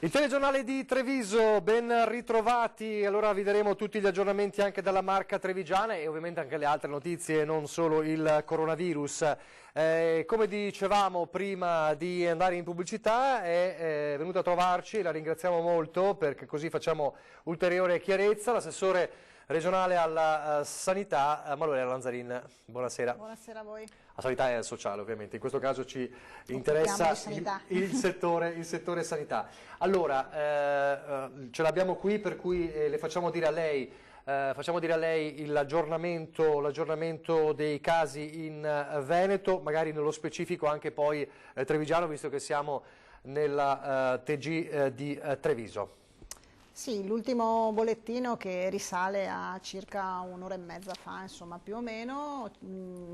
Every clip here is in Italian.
Il telegiornale di Treviso, ben ritrovati. Allora vi daremo tutti gli aggiornamenti anche dalla Marca trevigiana e ovviamente anche le altre notizie, non solo il coronavirus. Come dicevamo prima di andare in pubblicità, è venuta a trovarci e la ringraziamo molto perché così facciamo ulteriore chiarezza, l'assessore regionale alla sanità, Manuela Lanzarin. Buonasera. Buonasera a voi. La sanità è sociale, ovviamente, in questo caso ci interessa il settore sanità. Allora, ce l'abbiamo qui, per cui le facciamo dire a lei l'aggiornamento dei casi in Veneto, magari nello specifico anche poi trevigiano, visto che siamo nella TG di Treviso. Sì, l'ultimo bollettino, che risale a circa un'ora e mezza fa, insomma, più o meno,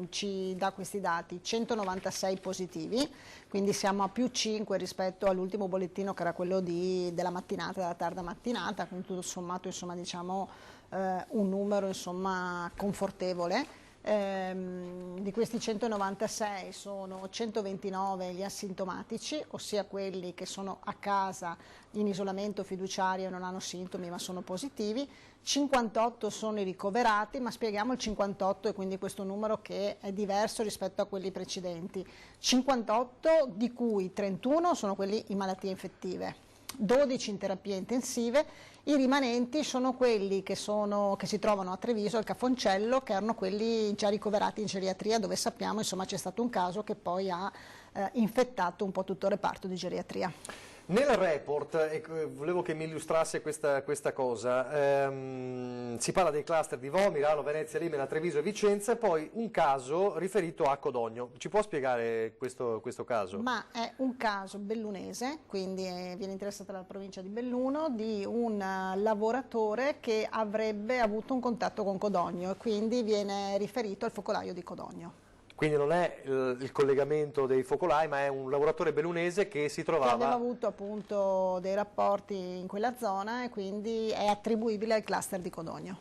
ci dà questi dati: 196 positivi, quindi siamo a più 5 rispetto all'ultimo bollettino che era quello della mattinata, della tarda mattinata, quindi tutto sommato, insomma, diciamo un numero, insomma, confortevole. Di questi 196 sono 129 gli asintomatici, ossia quelli che sono a casa in isolamento fiduciario e non hanno sintomi ma sono positivi. 58 sono i ricoverati, ma spieghiamo il 58 e quindi questo numero che è diverso rispetto a quelli precedenti. 58 di cui 31 sono quelli in malattie infettive, 12 in terapie intensive. I rimanenti sono quelli che si trovano a Treviso, al Cafoncello, che erano quelli già ricoverati in geriatria, dove sappiamo, insomma, c'è stato un caso che poi ha infettato un po' tutto il reparto di geriatria. Nel report, volevo che mi illustrasse questa cosa, si parla dei cluster di Vo, Milano, Venezia, Limena, Treviso e Vicenza, e poi un caso riferito a Codogno. Ci può spiegare questo caso? Ma è un caso bellunese, quindi viene interessata la provincia di Belluno, di un lavoratore che avrebbe avuto un contatto con Codogno e quindi viene riferito al focolaio di Codogno. Quindi non è il collegamento dei focolai, ma è un lavoratore bellunese che si trovava... Abbiamo avuto appunto dei rapporti in quella zona e quindi è attribuibile al cluster di Codogno.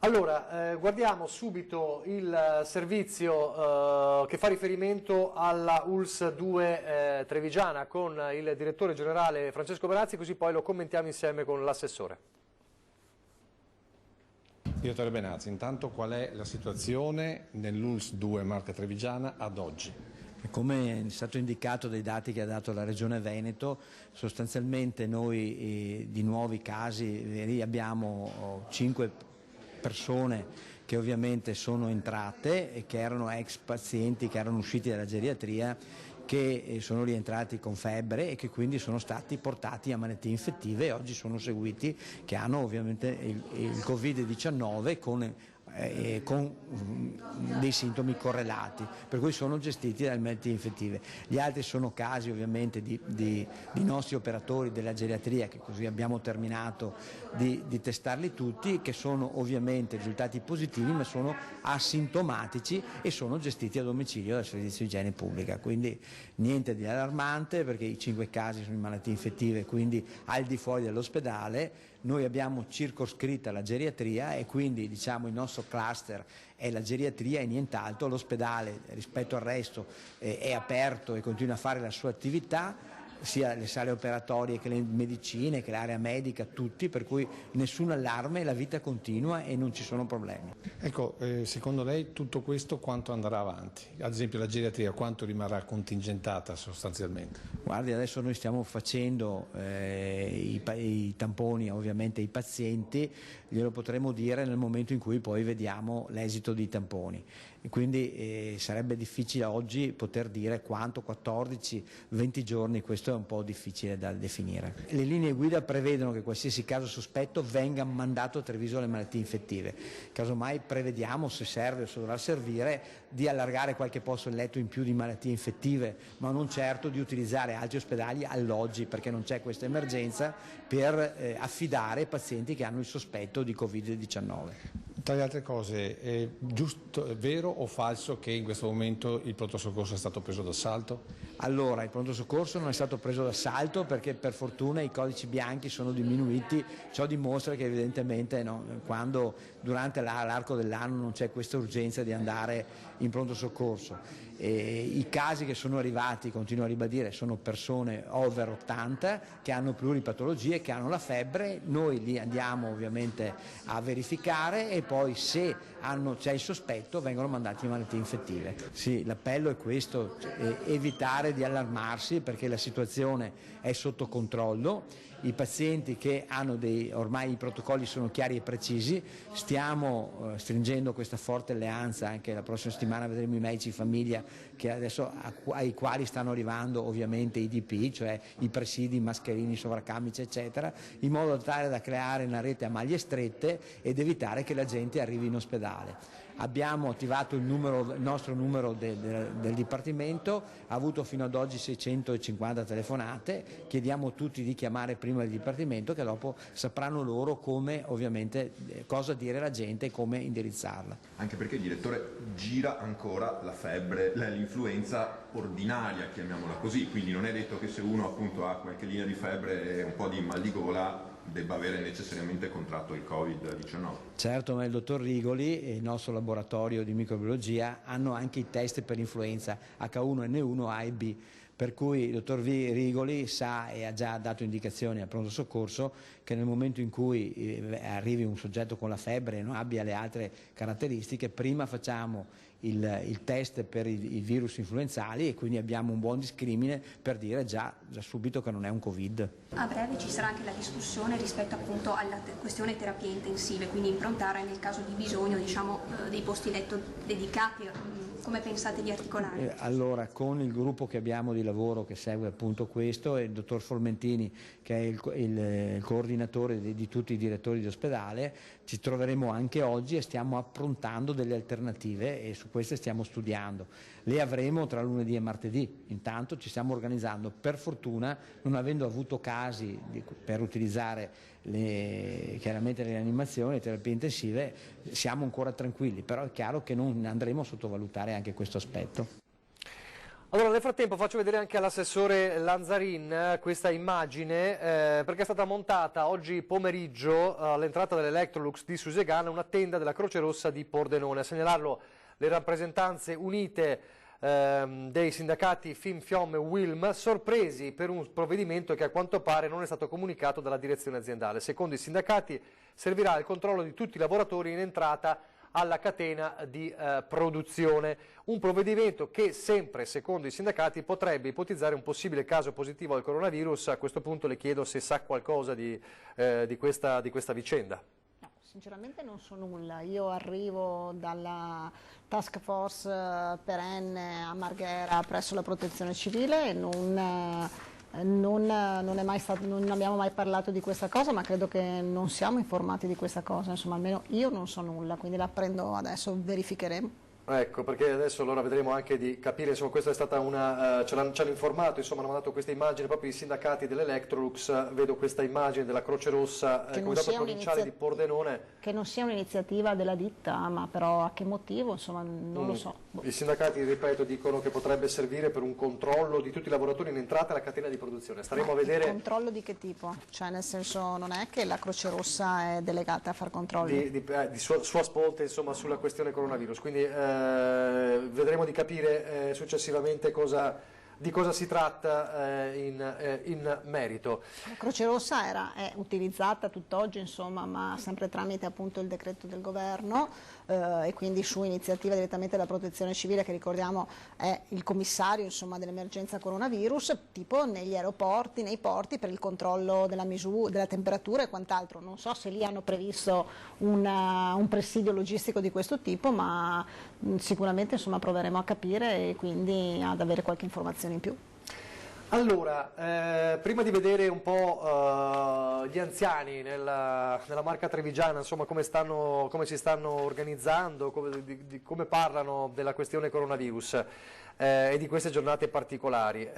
Allora, guardiamo subito il servizio che fa riferimento alla ULSS 2 trevigiana con il direttore generale Francesco Benazzi, così poi lo commentiamo insieme con l'assessore. Direttore Benazzi, intanto qual è la situazione nell'ULSS 2 Marca Trevigiana ad oggi? Come è stato indicato dai dati che ha dato la Regione Veneto, sostanzialmente noi di nuovi casi abbiamo 5 persone che ovviamente sono entrate e che erano ex pazienti che erano usciti dalla geriatria, che sono rientrati con febbre e che quindi sono stati portati a malattie infettive e oggi sono seguiti, che hanno ovviamente il Covid-19 con dei sintomi correlati, per cui sono gestiti dalle malattie infettive. Gli altri sono casi ovviamente di nostri operatori della geriatria, che così abbiamo terminato di testarli tutti, che sono ovviamente risultati positivi ma sono asintomatici e sono gestiti a domicilio dal servizio di igiene pubblica, quindi niente di allarmante, perché i 5 casi sono in malattie infettive, quindi al di fuori dell'ospedale. Noi abbiamo circoscritta la geriatria e quindi, diciamo, il nostro cluster è la geriatria e nient'altro. L'ospedale rispetto al resto è aperto e continua a fare la sua attività, sia le sale operatorie che le medicine che l'area medica, tutti, per cui nessun allarme, la vita continua e non ci sono problemi. Ecco, secondo lei tutto questo quanto andrà avanti? Ad esempio la geriatria quanto rimarrà contingentata sostanzialmente? Guardi, adesso noi stiamo facendo i tamponi ovviamente ai pazienti, glielo potremo dire nel momento in cui poi vediamo l'esito dei tamponi. E quindi sarebbe difficile oggi poter dire quanto, 14-20 giorni, questo è un po' difficile da definire. Le linee guida prevedono che qualsiasi caso sospetto venga mandato a Treviso alle malattie infettive. Casomai prevediamo, se serve o se dovrà servire, di allargare qualche posto in letto in più di malattie infettive, ma non certo di utilizzare altri ospedali, alloggi, perché non c'è questa emergenza, per affidare pazienti che hanno il sospetto di Covid-19. Tra le altre cose, è vero o falso che in questo momento il pronto soccorso è stato preso d'assalto? Allora, il pronto soccorso non è stato preso d'assalto perché per fortuna i codici bianchi sono diminuiti, ciò dimostra che evidentemente quando durante l'arco dell'anno non c'è questa urgenza di andare in pronto soccorso. I casi che sono arrivati, continuo a ribadire, sono persone over 80 che hanno pluripatologie, che hanno la febbre, noi li andiamo ovviamente a verificare e poi se c'è il sospetto vengono mandati in malattie infettive. Sì, l'appello è questo, evitare di allarmarsi perché la situazione è sotto controllo. I pazienti che hanno ormai i protocolli sono chiari e precisi, stiamo stringendo questa forte alleanza, anche la prossima settimana vedremo i medici di famiglia ai quali stanno arrivando ovviamente i DP, cioè i presidi, i mascherini, i sovraccamici eccetera, in modo tale da creare una rete a maglie strette ed evitare che la gente arrivi in ospedale. Abbiamo attivato il nostro numero del Dipartimento, ha avuto fino ad oggi 650 telefonate, chiediamo a tutti di chiamare prima il Dipartimento che dopo sapranno loro come ovviamente cosa dire alla gente e come indirizzarla. Anche perché, direttore, gira ancora la febbre, l'influenza ordinaria, chiamiamola così, quindi non è detto che se uno appunto ha qualche linea di febbre e un po' di mal di gola debba avere necessariamente contratto il Covid-19. Certo, ma il dottor Rigoli e il nostro laboratorio di microbiologia hanno anche i test per influenza H1N1, A e B, per cui il dottor Rigoli sa e ha già dato indicazioni al pronto soccorso che nel momento in cui arrivi un soggetto con la febbre e non abbia le altre caratteristiche, prima facciamo il test per i virus influenzali e quindi abbiamo un buon discrimine per dire già subito che non è un Covid. A breve ci sarà anche la discussione rispetto appunto alla questione terapie intensive, quindi improntare nel caso di bisogno dei posti letto dedicati. Come pensate di articolare? Allora, con il gruppo che abbiamo di lavoro che segue appunto questo e il dottor Formentini che è il coordinatore di tutti i direttori di ospedale, ci troveremo anche oggi e stiamo approntando delle alternative e su queste stiamo studiando. Le avremo tra lunedì e martedì, intanto ci stiamo organizzando. Per fortuna, non avendo avuto casi per utilizzare chiaramente le rianimazioni, le terapie intensive, siamo ancora tranquilli, però è chiaro che non andremo a sottovalutare anche questo aspetto. Allora, nel frattempo faccio vedere anche all'assessore Lanzarin questa immagine perché è stata montata oggi pomeriggio all'entrata dell'Electrolux di Susegana una tenda della Croce Rossa di Pordenone. A segnalarlo le rappresentanze unite dei sindacati FIM, FIOM e UILM, sorpresi per un provvedimento che a quanto pare non è stato comunicato dalla direzione aziendale. Secondo i sindacati servirà al controllo di tutti i lavoratori in entrata alla catena di produzione. Un provvedimento che sempre, secondo i sindacati, potrebbe ipotizzare un possibile caso positivo al coronavirus. A questo punto le chiedo se sa qualcosa di questa vicenda. No, sinceramente non so nulla. Io arrivo dalla task force perenne a Marghera presso la Protezione Civile e non abbiamo mai parlato di questa cosa, ma credo che non siamo informati di questa cosa, insomma almeno io non so nulla, quindi la prendo adesso, verificheremo. Ecco, perché adesso allora vedremo anche di capire, insomma questa è stata ci hanno informato, insomma hanno mandato questa immagine proprio i sindacati dell'Electrolux, vedo questa immagine della Croce Rossa, Comitato Provinciale di Pordenone. Che non sia un'iniziativa della ditta, ma però a che motivo, insomma non lo so. I sindacati, ripeto, dicono che potrebbe servire per un controllo di tutti i lavoratori in entrata alla catena di produzione. Staremo a vedere. Controllo di che tipo? Cioè nel senso non è che la Croce Rossa è delegata a far controlli? Di sua sponte, insomma, sulla questione coronavirus, quindi vedremo di capire successivamente di cosa si tratta in merito. La Croce Rossa è utilizzata tutt'oggi, insomma, ma sempre tramite appunto il decreto del governo e quindi su iniziativa direttamente della Protezione Civile, che ricordiamo è il commissario, insomma, dell'emergenza coronavirus, tipo negli aeroporti, nei porti, per il controllo della temperatura e quant'altro. Non so se lì hanno previsto un presidio logistico di questo tipo, ma sicuramente, insomma, proveremo a capire e quindi ad avere qualche informazione in più. Allora, prima di vedere un po' gli anziani nella Marca Trevigiana, insomma come si stanno organizzando, come parlano della questione coronavirus e di queste giornate particolari.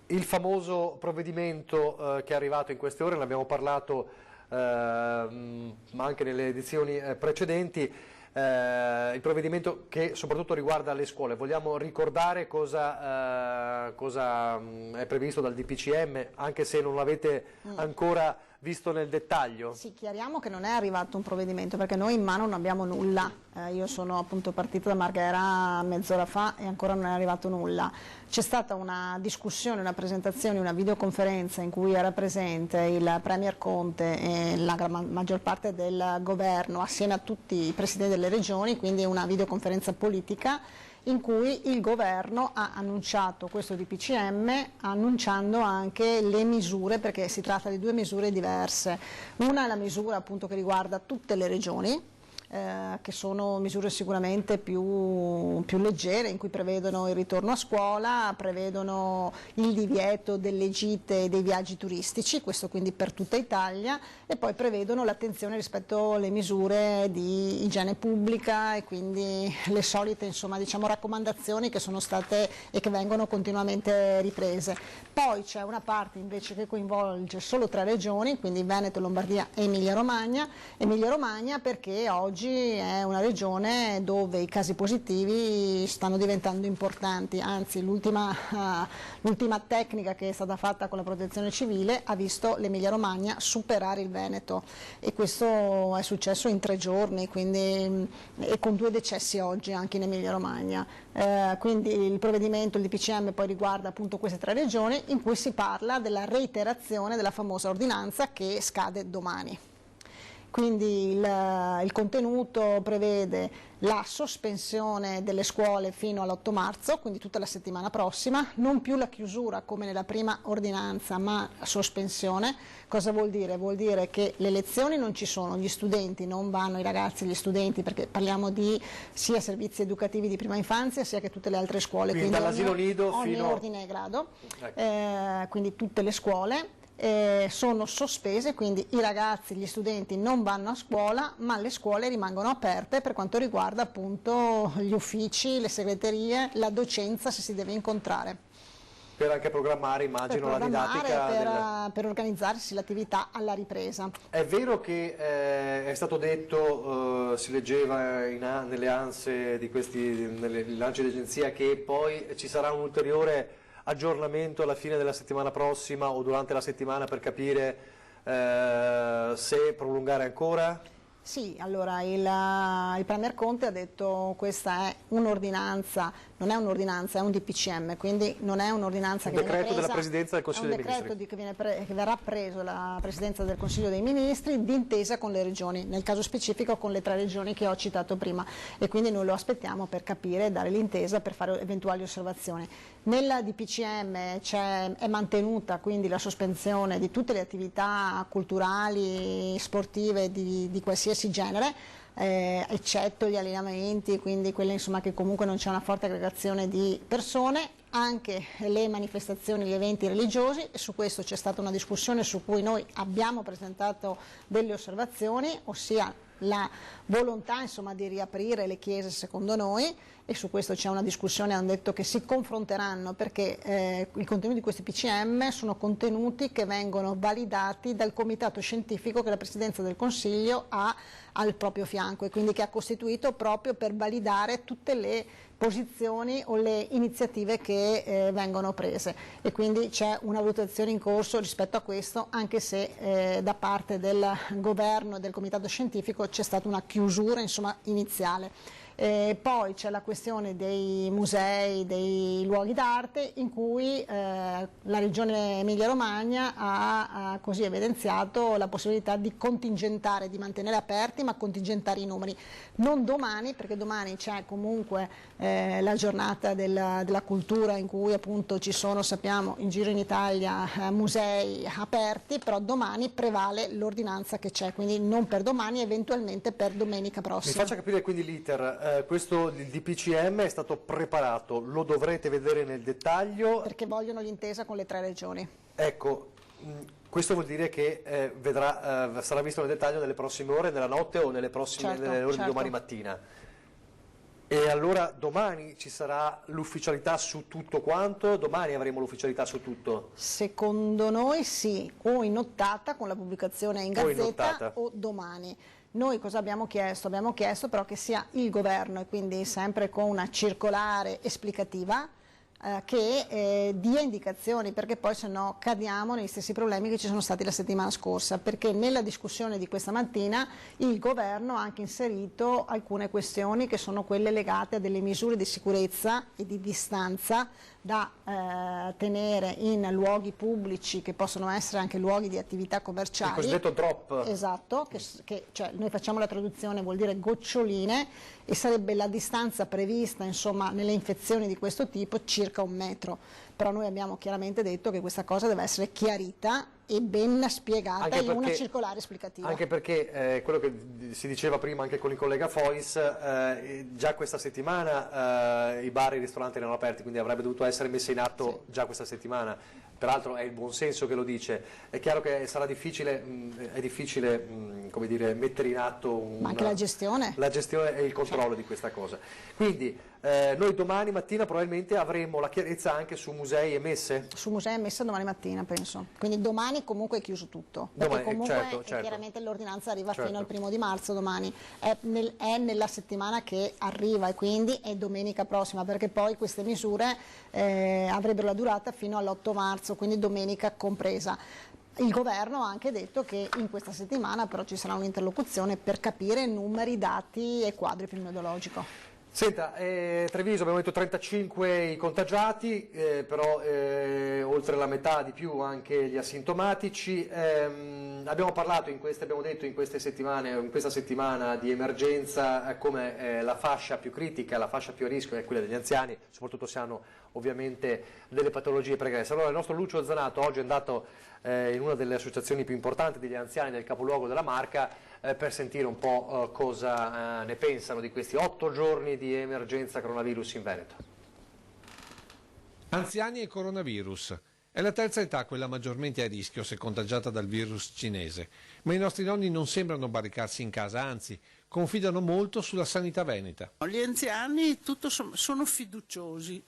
Il famoso provvedimento che è arrivato in queste ore, ne abbiamo parlato ma anche nelle edizioni precedenti. Il provvedimento che soprattutto riguarda le scuole. Vogliamo ricordare cosa è previsto dal DPCM, anche se non l'avete ancora visto nel dettaglio? Sì, chiariamo che non è arrivato un provvedimento perché noi in mano non abbiamo nulla. Io sono appunto partita da Marghera mezz'ora fa e ancora non è arrivato nulla. C'è stata una discussione, una presentazione, una videoconferenza in cui era presente il Premier Conte e la maggior parte del governo assieme a tutti i presidenti delle regioni, quindi una videoconferenza politica in cui il governo ha annunciato questo DPCM, annunciando anche le misure, perché si tratta di due misure diverse. Una è la misura appunto che riguarda tutte le regioni, che sono misure sicuramente più leggere, in cui prevedono il ritorno a scuola, prevedono il divieto delle gite e dei viaggi turistici, questo quindi per tutta Italia, e poi prevedono l'attenzione rispetto alle misure di igiene pubblica e quindi le solite raccomandazioni che sono state e che vengono continuamente riprese. Poi c'è una parte invece che coinvolge solo 3 regioni, quindi Veneto, Lombardia e Emilia-Romagna perché oggi è una regione dove i casi positivi stanno diventando importanti, anzi l'ultima tecnica che è stata fatta con la protezione civile ha visto l'Emilia-Romagna superare il Veneto e questo è successo in 3 giorni, quindi, e con 2 decessi oggi anche in Emilia-Romagna. Quindi il provvedimento, il DPCM poi riguarda appunto queste 3 regioni in cui si parla della reiterazione della famosa ordinanza che scade domani. Quindi il contenuto prevede la sospensione delle scuole fino all'8 marzo, quindi tutta la settimana prossima, non più la chiusura come nella prima ordinanza, ma sospensione. Cosa vuol dire? Vuol dire che le lezioni non ci sono, gli studenti non vanno, i ragazzi, gli studenti, perché parliamo di sia servizi educativi di prima infanzia sia che tutte le altre scuole. Quindi dall'asilo nido fino ogni ordine e grado, ecco. Quindi tutte le scuole. Sono sospese, quindi i ragazzi, gli studenti non vanno a scuola, ma le scuole rimangono aperte per quanto riguarda appunto gli uffici, le segreterie, la docenza se si deve incontrare. Per anche programmare, immagino, la didattica. Per organizzarsi l'attività alla ripresa. È vero che è stato detto, si leggeva nelle ANSE nelle lanci d'agenzia, che poi ci sarà un ulteriore aggiornamento alla fine della settimana prossima o durante la settimana per capire se prolungare ancora? Sì, allora il Premier Conte ha detto questa è un'ordinanza, non è un'ordinanza, è un DPCM, quindi non è un'ordinanza che viene presa. Un decreto della Presidenza del Consiglio dei Ministri. È un decreto che verrà preso dalla Presidenza del Consiglio dei Ministri d'intesa con le regioni, nel caso specifico con le 3 regioni che ho citato prima, e quindi noi lo aspettiamo per capire e dare l'intesa per fare eventuali osservazioni. Nella DPCM è mantenuta quindi la sospensione di tutte le attività culturali, sportive di qualsiasi genere, eccetto gli allenamenti, quindi quelle che comunque non c'è una forte aggregazione di persone, anche le manifestazioni, gli eventi religiosi, e su questo c'è stata una discussione su cui noi abbiamo presentato delle osservazioni, ossia la volontà di riaprire le chiese secondo noi, e su questo c'è una discussione, hanno detto che si confronteranno perché i contenuti di questi PCM sono contenuti che vengono validati dal comitato scientifico che la Presidenza del Consiglio ha al proprio fianco e quindi che ha costituito proprio per validare tutte le posizioni o le iniziative che vengono prese, e quindi c'è una valutazione in corso rispetto a questo, anche se da parte del governo e del comitato scientifico c'è stata una chiusura iniziale. Poi c'è la questione dei musei, dei luoghi d'arte, in cui la Regione Emilia-Romagna ha così evidenziato la possibilità di contingentare, di mantenere aperti, ma contingentare i numeri. Non domani, perché domani c'è comunque la giornata della cultura, in cui appunto ci sono, sappiamo, in giro in Italia musei aperti, però domani prevale l'ordinanza che c'è, quindi non per domani, eventualmente per domenica prossima. Mi faccia capire quindi l'iter. Questo il DPCM è stato preparato, lo dovrete vedere nel dettaglio? Perché vogliono l'intesa con le 3 regioni. Ecco, questo vuol dire che sarà visto nel dettaglio nelle prossime ore, nella notte o nelle ore di domani mattina. E allora domani ci sarà l'ufficialità su tutto quanto? Domani avremo l'ufficialità su tutto? Secondo noi sì, o in nottata con la pubblicazione in Gazzetta o domani. Noi cosa abbiamo chiesto? Abbiamo chiesto però che sia il governo, e quindi sempre con una circolare esplicativa, che dia indicazioni, perché poi se no cadiamo negli stessi problemi che ci sono stati la settimana scorsa, perché nella discussione di questa mattina il governo ha anche inserito alcune questioni che sono quelle legate a delle misure di sicurezza e di distanza da tenere in luoghi pubblici che possono essere anche luoghi di attività commerciali. Il cosiddetto drop. Esatto, cioè noi facciamo la traduzione, vuol dire goccioline, e sarebbe la distanza prevista insomma nelle infezioni di questo tipo circa 1 metro, però noi abbiamo chiaramente detto che questa cosa deve essere chiarita e ben spiegata in una circolare esplicativa. Anche perché quello che si diceva prima anche con il collega Fois, già questa settimana i bar e i ristoranti erano aperti, quindi avrebbe dovuto essere messa in atto già questa settimana. Peraltro è il buon senso che lo dice. È chiaro che sarà difficile, come dire, mettere in atto ma anche la gestione e il controllo di questa cosa. Quindi noi domani mattina probabilmente avremo la chiarezza anche su musei e messe? Su musei e messe domani mattina penso, quindi domani comunque è chiuso tutto, perché comunque certo. chiaramente l'ordinanza arriva fino al 1° di marzo domani, è nella settimana che arriva e quindi è domenica prossima, perché poi queste misure avrebbero la durata fino all'8 marzo, quindi domenica compresa. Il governo ha anche detto che in questa settimana però ci sarà un'interlocuzione per capire numeri, dati e quadro epidemiologico. Senta, Treviso abbiamo detto 35 i contagiati, però oltre la metà di più anche gli asintomatici. Abbiamo parlato in questa settimana di emergenza come la fascia più critica, la fascia più a rischio è quella degli anziani, soprattutto se hanno ovviamente delle patologie pregresse. Allora il nostro Lucio Zanato oggi è andato in una delle associazioni più importanti degli anziani del capoluogo della Marca per sentire un po' cosa ne pensano di questi 8 giorni di emergenza coronavirus in Veneto. Anziani e coronavirus. È la terza età quella maggiormente a rischio se contagiata dal virus cinese, ma i nostri nonni non sembrano barricarsi in casa, anzi confidano molto sulla sanità veneta. Gli anziani sono fiduciosi,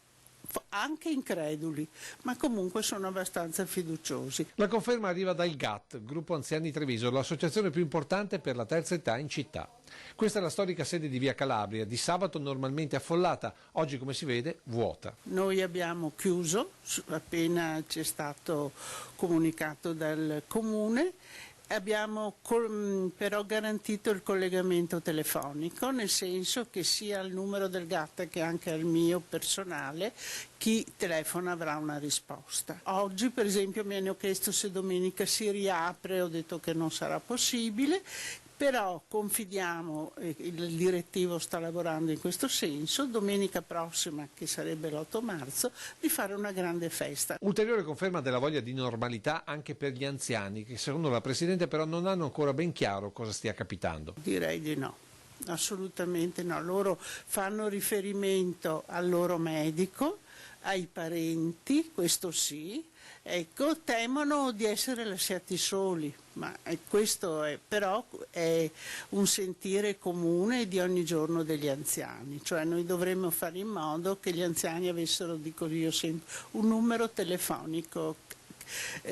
anche increduli, ma comunque sono abbastanza fiduciosi. La conferma arriva dal GAT, Gruppo Anziani Treviso, l'associazione più importante per la terza età in città. Questa è la storica sede di Via Calabria, di sabato normalmente affollata, oggi come si vede vuota. Noi abbiamo chiuso appena ci è stato comunicato dal Comune. Abbiamo però garantito il collegamento telefonico, nel senso che sia al numero del GAT che anche al mio personale chi telefona avrà una risposta. Oggi per esempio mi hanno chiesto se domenica si riapre, ho detto che non sarà possibile. Però confidiamo, il direttivo sta lavorando in questo senso, domenica prossima, che sarebbe l'8 marzo, di fare una grande festa. Ulteriore conferma della voglia di normalità anche per gli anziani, che secondo la Presidente però non hanno ancora ben chiaro cosa stia capitando. Direi di no, assolutamente no. Loro fanno riferimento al loro medico, ai parenti, questo sì. Ecco, temono di essere lasciati soli, ma questo però è un sentire comune di ogni giorno degli anziani, cioè noi dovremmo fare in modo che gli anziani avessero, dico io sempre, un numero telefonico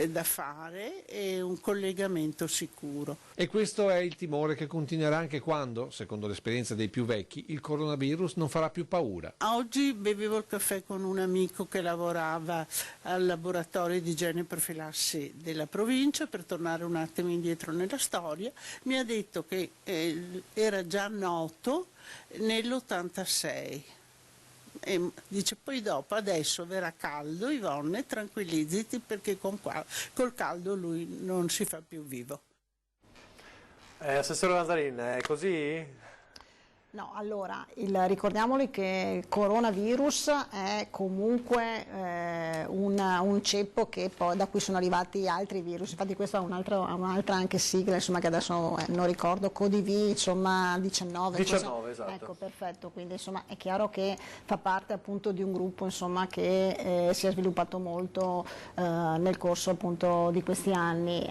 da fare e un collegamento sicuro. E questo è il timore che continuerà anche quando, secondo l'esperienza dei più vecchi, il coronavirus non farà più paura. Oggi bevevo il caffè con un amico che lavorava al laboratorio di igiene e profilassi della provincia, per tornare un attimo indietro nella storia, mi ha detto che era già noto nell'86. E dice poi dopo adesso verrà caldo, Ivonne, tranquillizzati perché col caldo lui non si fa più vivo. Assessore Lazzarin, è così? No, allora, ricordiamoli che il coronavirus è comunque un ceppo che poi, da cui sono arrivati altri virus, infatti questa ha un'altra anche sigla, insomma, che adesso non ricordo, CODIV, insomma, 19. 19, esatto. Ecco, perfetto, quindi insomma è chiaro che fa parte appunto di un gruppo, insomma, che si è sviluppato molto nel corso appunto di questi anni.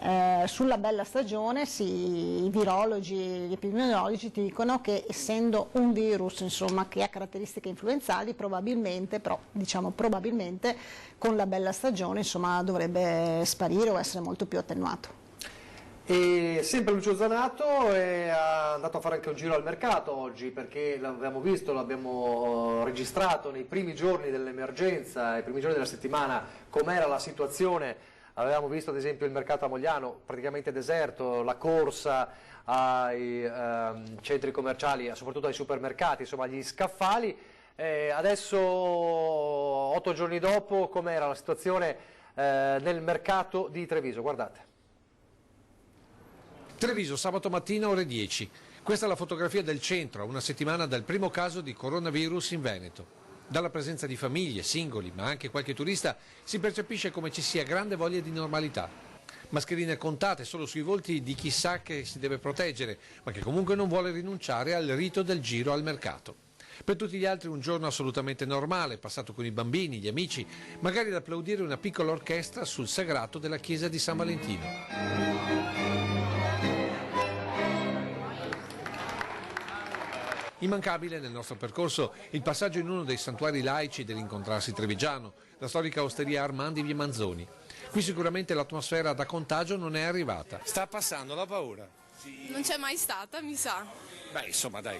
Sulla bella stagione, sì, i virologi, gli epidemiologi ti dicono che essendo essendo un virus insomma, che ha caratteristiche influenzali, probabilmente, però diciamo probabilmente con la bella stagione insomma, dovrebbe sparire o essere molto più attenuato. E sempre Lucio Zanato è andato a fare anche un giro al mercato oggi, perché l'abbiamo visto, l'abbiamo registrato nei primi giorni dell'emergenza, nei primi giorni della settimana, com'era la situazione. Avevamo visto ad esempio il mercato a Mogliano praticamente deserto, la corsa ai centri commerciali, soprattutto ai supermercati, insomma agli scaffali. Adesso, 8 giorni dopo, com'era la situazione nel mercato di Treviso? Guardate. Treviso, sabato mattina, ore 10. Questa è la fotografia del centro, a una settimana dal primo caso di coronavirus in Veneto. Dalla presenza di famiglie, singoli, ma anche qualche turista, si percepisce come ci sia grande voglia di normalità. Mascherine contate solo sui volti di chi sa che si deve proteggere, ma che comunque non vuole rinunciare al rito del giro al mercato. Per tutti gli altri un giorno assolutamente normale, passato con i bambini, gli amici, magari ad applaudire una piccola orchestra sul sagrato della chiesa di San Valentino. Immancabile nel nostro percorso il passaggio in uno dei santuari laici dell'Incontrarsi trevigiano, la storica osteria Armandi via Manzoni. Qui sicuramente l'atmosfera da contagio non è arrivata. Sta passando la paura? Non c'è mai stata, mi sa. Beh, insomma, dai,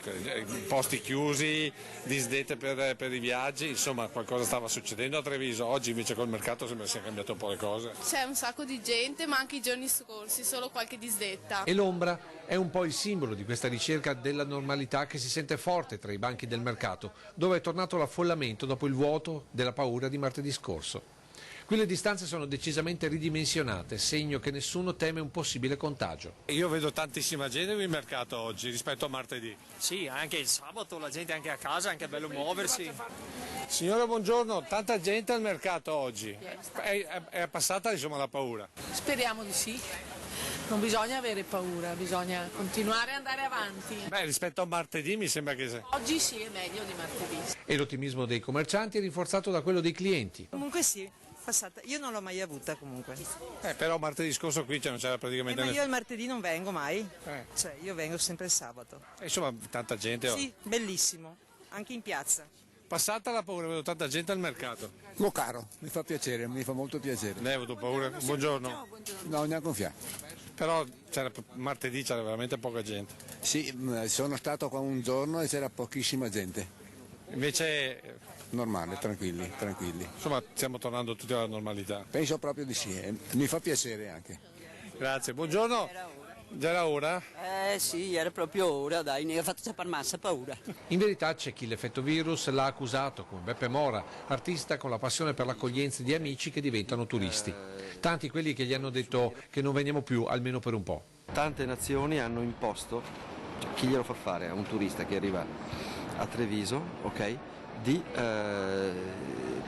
posti chiusi, disdette per i viaggi, insomma, qualcosa stava succedendo a Treviso. Oggi invece col mercato sembra sia cambiato un po' le cose. C'è un sacco di gente, ma anche i giorni scorsi, solo qualche disdetta. E l'ombra è un po' il simbolo di questa ricerca della normalità che si sente forte tra i banchi del mercato, dove è tornato l'affollamento dopo il vuoto della paura di martedì scorso. Qui le distanze sono decisamente ridimensionate, segno che nessuno teme un possibile contagio. Io vedo tantissima gente qui in mercato oggi rispetto a martedì. Sì, anche il sabato, la gente anche a casa, anche è bello muoversi. Signora, buongiorno, tanta gente al mercato oggi. È passata insomma la paura? Speriamo di sì. Non bisogna avere paura, bisogna continuare ad andare avanti. Beh, rispetto a martedì mi sembra che... Oggi sì, è meglio di martedì. E l'ottimismo dei commercianti è rinforzato da quello dei clienti. Comunque sì. Passata. Io non l'ho mai avuta comunque. Però martedì scorso qui non c'era praticamente ma nessuno. Io il martedì non vengo mai, cioè io vengo sempre il sabato. Insomma, tanta gente. Sì, bellissimo, anche in piazza. Passata la paura, vedo tanta gente al mercato. Lo caro, mi fa piacere, mi fa molto piacere. Lei ha avuto paura? Buongiorno. Ciao, buongiorno. No, neanche un fiato. Però martedì c'era veramente poca gente. Sì, sono stato qua un giorno e c'era pochissima gente. Invece... Normale, tranquilli. Insomma, stiamo tornando tutti alla normalità. Penso proprio di sì, mi fa piacere anche. Grazie, buongiorno. Già era ora? Sì, era proprio ora, dai, ne ho fatto già per massa paura. In verità c'è chi l'effetto virus l'ha accusato, come Beppe Mora, artista con la passione per l'accoglienza di amici che diventano turisti. Tanti quelli che gli hanno detto che non veniamo più, almeno per un po'. Tante nazioni hanno imposto, chi glielo fa fare a un turista che arriva a Treviso, ok? Di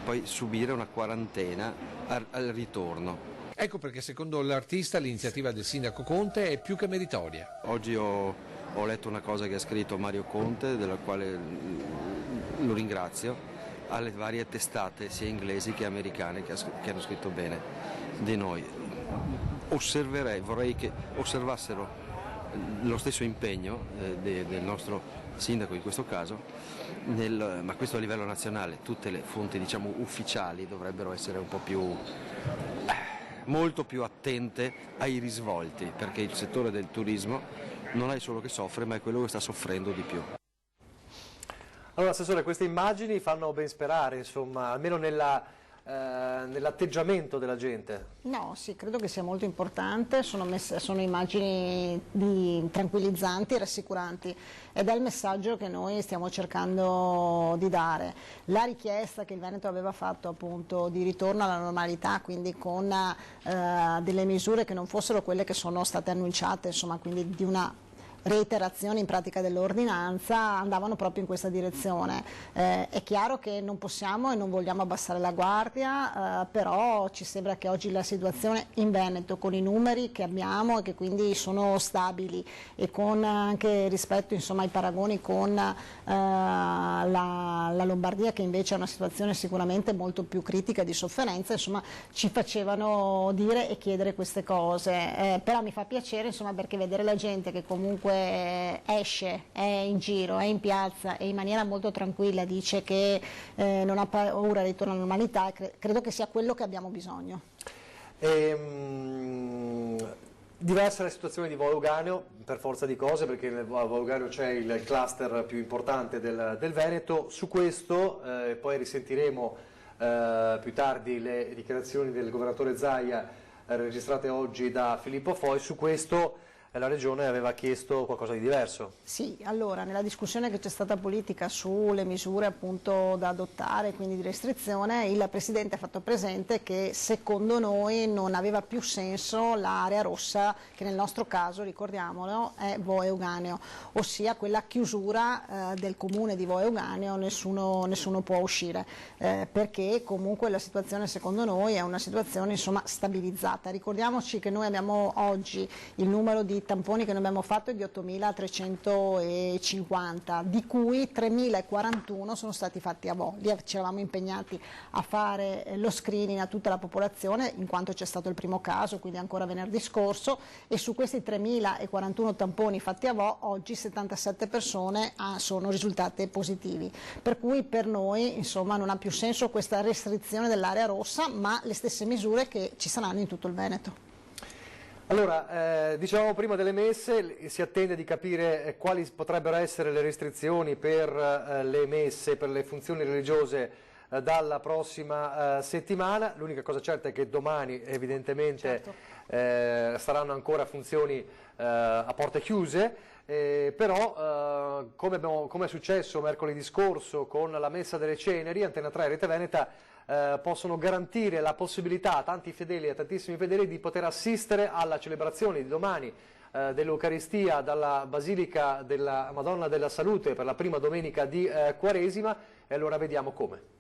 poi subire una quarantena al ritorno. Ecco perché secondo l'artista l'iniziativa del sindaco Conte è più che meritoria. Oggi ho letto una cosa che ha scritto Mario Conte, della quale lo ringrazio, alle varie testate sia inglesi che americane che hanno scritto bene di noi. Vorrei che osservassero lo stesso impegno del nostro sindaco in questo caso, ma questo a livello nazionale. Tutte le fonti diciamo ufficiali dovrebbero essere un po' molto più attente ai risvolti, perché il settore del turismo non è solo che soffre, ma è quello che sta soffrendo di più. Allora Assessore, queste immagini fanno ben sperare, insomma, almeno nell'atteggiamento della gente. No, sì, credo che sia molto importante, sono immagini tranquillizzanti e rassicuranti ed è il messaggio che noi stiamo cercando di dare. La richiesta che il Veneto aveva fatto appunto di ritorno alla normalità, quindi con delle misure che non fossero quelle che sono state annunciate, insomma, quindi di una reiterazione in pratica dell'ordinanza, andavano proprio in questa direzione. È chiaro che non possiamo e non vogliamo abbassare la guardia, però ci sembra che oggi la situazione in Veneto, con i numeri che abbiamo e che quindi sono stabili e con anche rispetto insomma, ai paragoni con la Lombardia, che invece è una situazione sicuramente molto più critica di sofferenza, insomma, ci facevano dire e chiedere queste cose. Però mi fa piacere insomma, perché vedere la gente che comunque chiunque esce, è in giro, è in piazza e in maniera molto tranquilla dice che non ha paura di ritorno alla normalità, credo che sia quello che abbiamo bisogno. Diversa la situazione di Vo Euganeo, per forza di cose, perché a Vo Euganeo c'è il cluster più importante del Veneto. Su questo poi risentiremo più tardi le dichiarazioni del governatore Zaia registrate oggi da Filippo Foi. Su questo la Regione aveva chiesto qualcosa di diverso. Sì, allora nella discussione che c'è stata politica sulle misure appunto da adottare, quindi di restrizione, il Presidente ha fatto presente che secondo noi non aveva più senso l'area rossa, che nel nostro caso, ricordiamolo, è Vo Euganeo, ossia quella chiusura del comune di Vo Euganeo, nessuno può uscire, perché comunque la situazione secondo noi è una situazione insomma stabilizzata. Ricordiamoci che noi abbiamo oggi il numero di tamponi che noi abbiamo fatto è di 8.350, di cui 3.041 sono stati fatti a Vo. Lì ci eravamo impegnati a fare lo screening a tutta la popolazione, in quanto c'è stato il primo caso, quindi ancora venerdì scorso, e su questi 3.041 tamponi fatti a Vo, oggi 77 persone sono risultate positivi. Per cui per noi insomma non ha più senso questa restrizione dell'area rossa, ma le stesse misure che ci saranno in tutto il Veneto. Allora, dicevamo prima delle messe, si attende di capire quali potrebbero essere le restrizioni per le messe, per le funzioni religiose dalla prossima settimana. L'unica cosa certa è che domani evidentemente saranno ancora funzioni a porte chiuse, però come è successo mercoledì scorso con la messa delle ceneri, Antena 3 e Rete Veneta possono garantire la possibilità a tanti fedeli e a tantissimi fedeli di poter assistere alla celebrazione di domani dell'Eucaristia dalla Basilica della Madonna della Salute per la prima domenica di Quaresima, e allora vediamo come.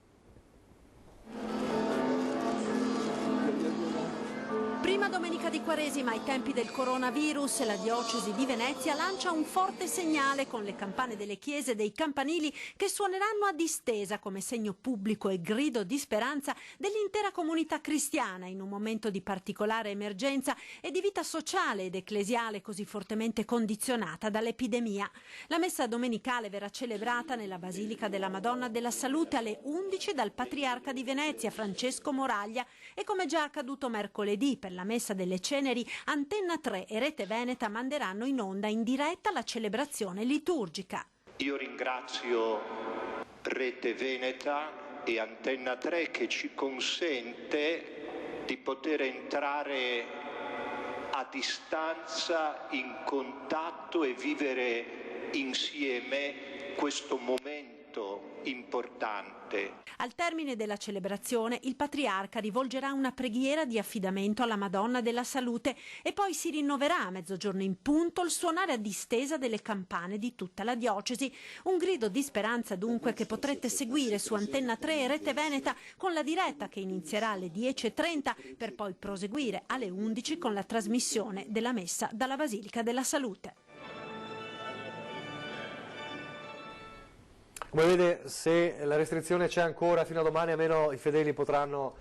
Prima domenica di Quaresima, ai tempi del coronavirus, la diocesi di Venezia lancia un forte segnale con le campane delle chiese e dei campanili che suoneranno a distesa come segno pubblico e grido di speranza dell'intera comunità cristiana in un momento di particolare emergenza e di vita sociale ed ecclesiale così fortemente condizionata dall'epidemia. La messa domenicale verrà celebrata nella Basilica della Madonna della Salute alle 11 dal Patriarca di Venezia, Francesco Moraglia, e come già accaduto mercoledì per la messa delle ceneri, Antena 3 e Rete Veneta manderanno in onda in diretta la celebrazione liturgica. Io ringrazio Rete Veneta e Antena 3 che ci consente di poter entrare a distanza in contatto e vivere insieme questo momento importante. Al termine della celebrazione il Patriarca rivolgerà una preghiera di affidamento alla Madonna della Salute e poi si rinnoverà a mezzogiorno in punto il suonare a distesa delle campane di tutta la diocesi. Un grido di speranza dunque che potrete seguire su Antena 3 e Rete Veneta con la diretta che inizierà alle 10:30 per poi proseguire alle 11 con la trasmissione della messa dalla Basilica della Salute. Come vede, se la restrizione c'è ancora fino a domani, almeno i fedeli potranno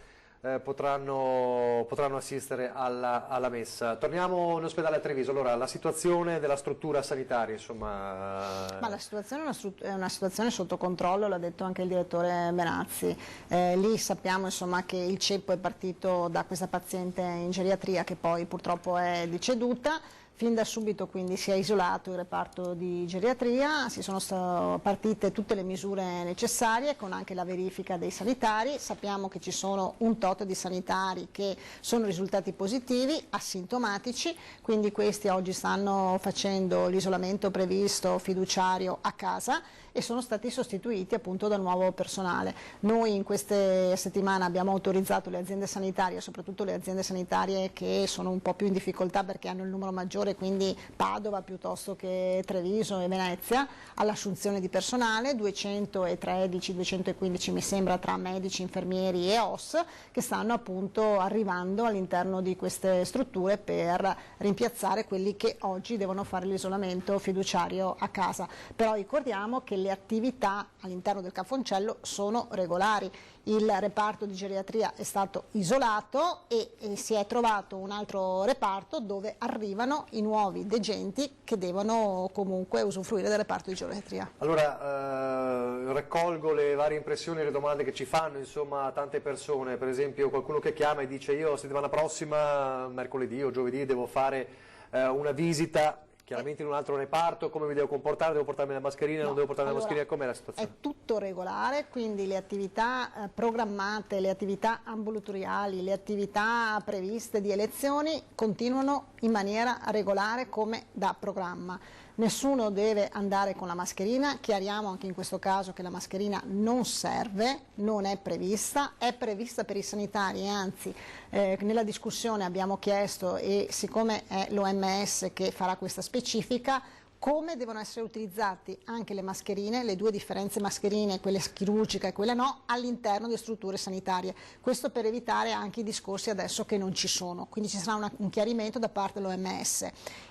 assistere alla messa. Torniamo in ospedale a Treviso. Allora, la situazione della struttura sanitaria, insomma... Ma la situazione è una situazione sotto controllo, l'ha detto anche il direttore Benazzi. Lì sappiamo insomma che il ceppo è partito da questa paziente in geriatria che poi purtroppo è deceduta. Fin da subito quindi si è isolato il reparto di geriatria, si sono partite tutte le misure necessarie con anche la verifica dei sanitari. Sappiamo che ci sono un tot di sanitari che sono risultati positivi, asintomatici, quindi questi oggi stanno facendo l'isolamento previsto fiduciario a casa e sono stati sostituiti appunto da nuovo personale. Noi in queste settimane abbiamo autorizzato le aziende sanitarie, soprattutto le aziende sanitarie che sono un po' più in difficoltà perché hanno il numero maggiore, quindi Padova piuttosto che Treviso e Venezia, all'assunzione di personale, 213-215 mi sembra tra medici, infermieri e OS, che stanno appunto arrivando all'interno di queste strutture per rimpiazzare quelli che oggi devono fare l'isolamento fiduciario a casa. Però ricordiamo che le attività all'interno del Cafoncello sono regolari. Il reparto di geriatria è stato isolato e si è trovato un altro reparto dove arrivano i nuovi degenti che devono comunque usufruire del reparto di geriatria. Allora, raccolgo le varie impressioni e le domande che ci fanno, insomma, tante persone, per esempio qualcuno che chiama e dice io settimana prossima, mercoledì o giovedì, devo fare una visita chiaramente in un altro reparto, come mi devo comportare, devo portarmi la mascherina, non devo portarmi la mascherina, com'è la situazione? È tutto regolare, quindi le attività programmate, le attività ambulatoriali, le attività previste di elezioni continuano in maniera regolare come da programma. Nessuno deve andare con la mascherina, chiariamo anche in questo caso che la mascherina non serve, non è prevista per i sanitari e anzi nella discussione abbiamo chiesto, e siccome è l'OMS che farà questa specifica, come devono essere utilizzate anche le mascherine, le due differenze mascherine, quella chirurgica e quella no, all'interno di strutture sanitarie. Questo per evitare anche i discorsi adesso che non ci sono, quindi ci sarà un chiarimento da parte dell'OMS.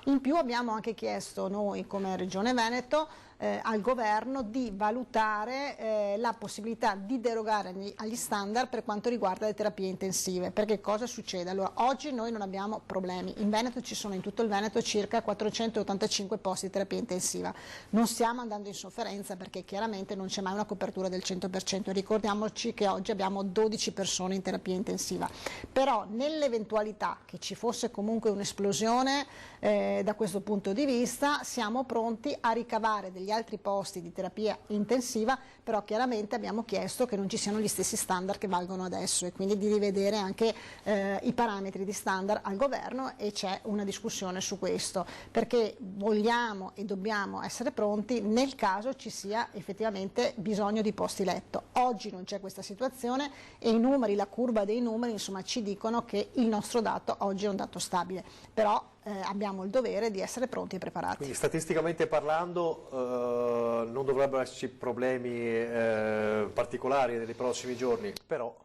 In più abbiamo anche chiesto noi come Regione Veneto al governo di valutare la possibilità di derogare agli standard per quanto riguarda le terapie intensive, perché cosa succede? Allora, oggi noi non abbiamo problemi, in Veneto ci sono in tutto il Veneto circa 485 posti di terapia intensiva, non stiamo andando in sofferenza perché chiaramente non c'è mai una copertura del 100%, ricordiamoci che oggi abbiamo 12 persone in terapia intensiva, però nell'eventualità che ci fosse comunque un'esplosione da questo punto di vista siamo pronti a ricavare degli altri posti di terapia intensiva, però chiaramente abbiamo chiesto che non ci siano gli stessi standard che valgono adesso e quindi di rivedere anche i parametri di standard al governo, e c'è una discussione su questo perché vogliamo e dobbiamo essere pronti nel caso ci sia effettivamente bisogno di posti letto. Oggi non c'è questa situazione e i numeri, la curva dei numeri insomma ci dicono che il nostro dato oggi è un dato stabile, però abbiamo il dovere di essere pronti e preparati. Quindi statisticamente parlando non dovrebbero esserci problemi particolari nei prossimi giorni, però...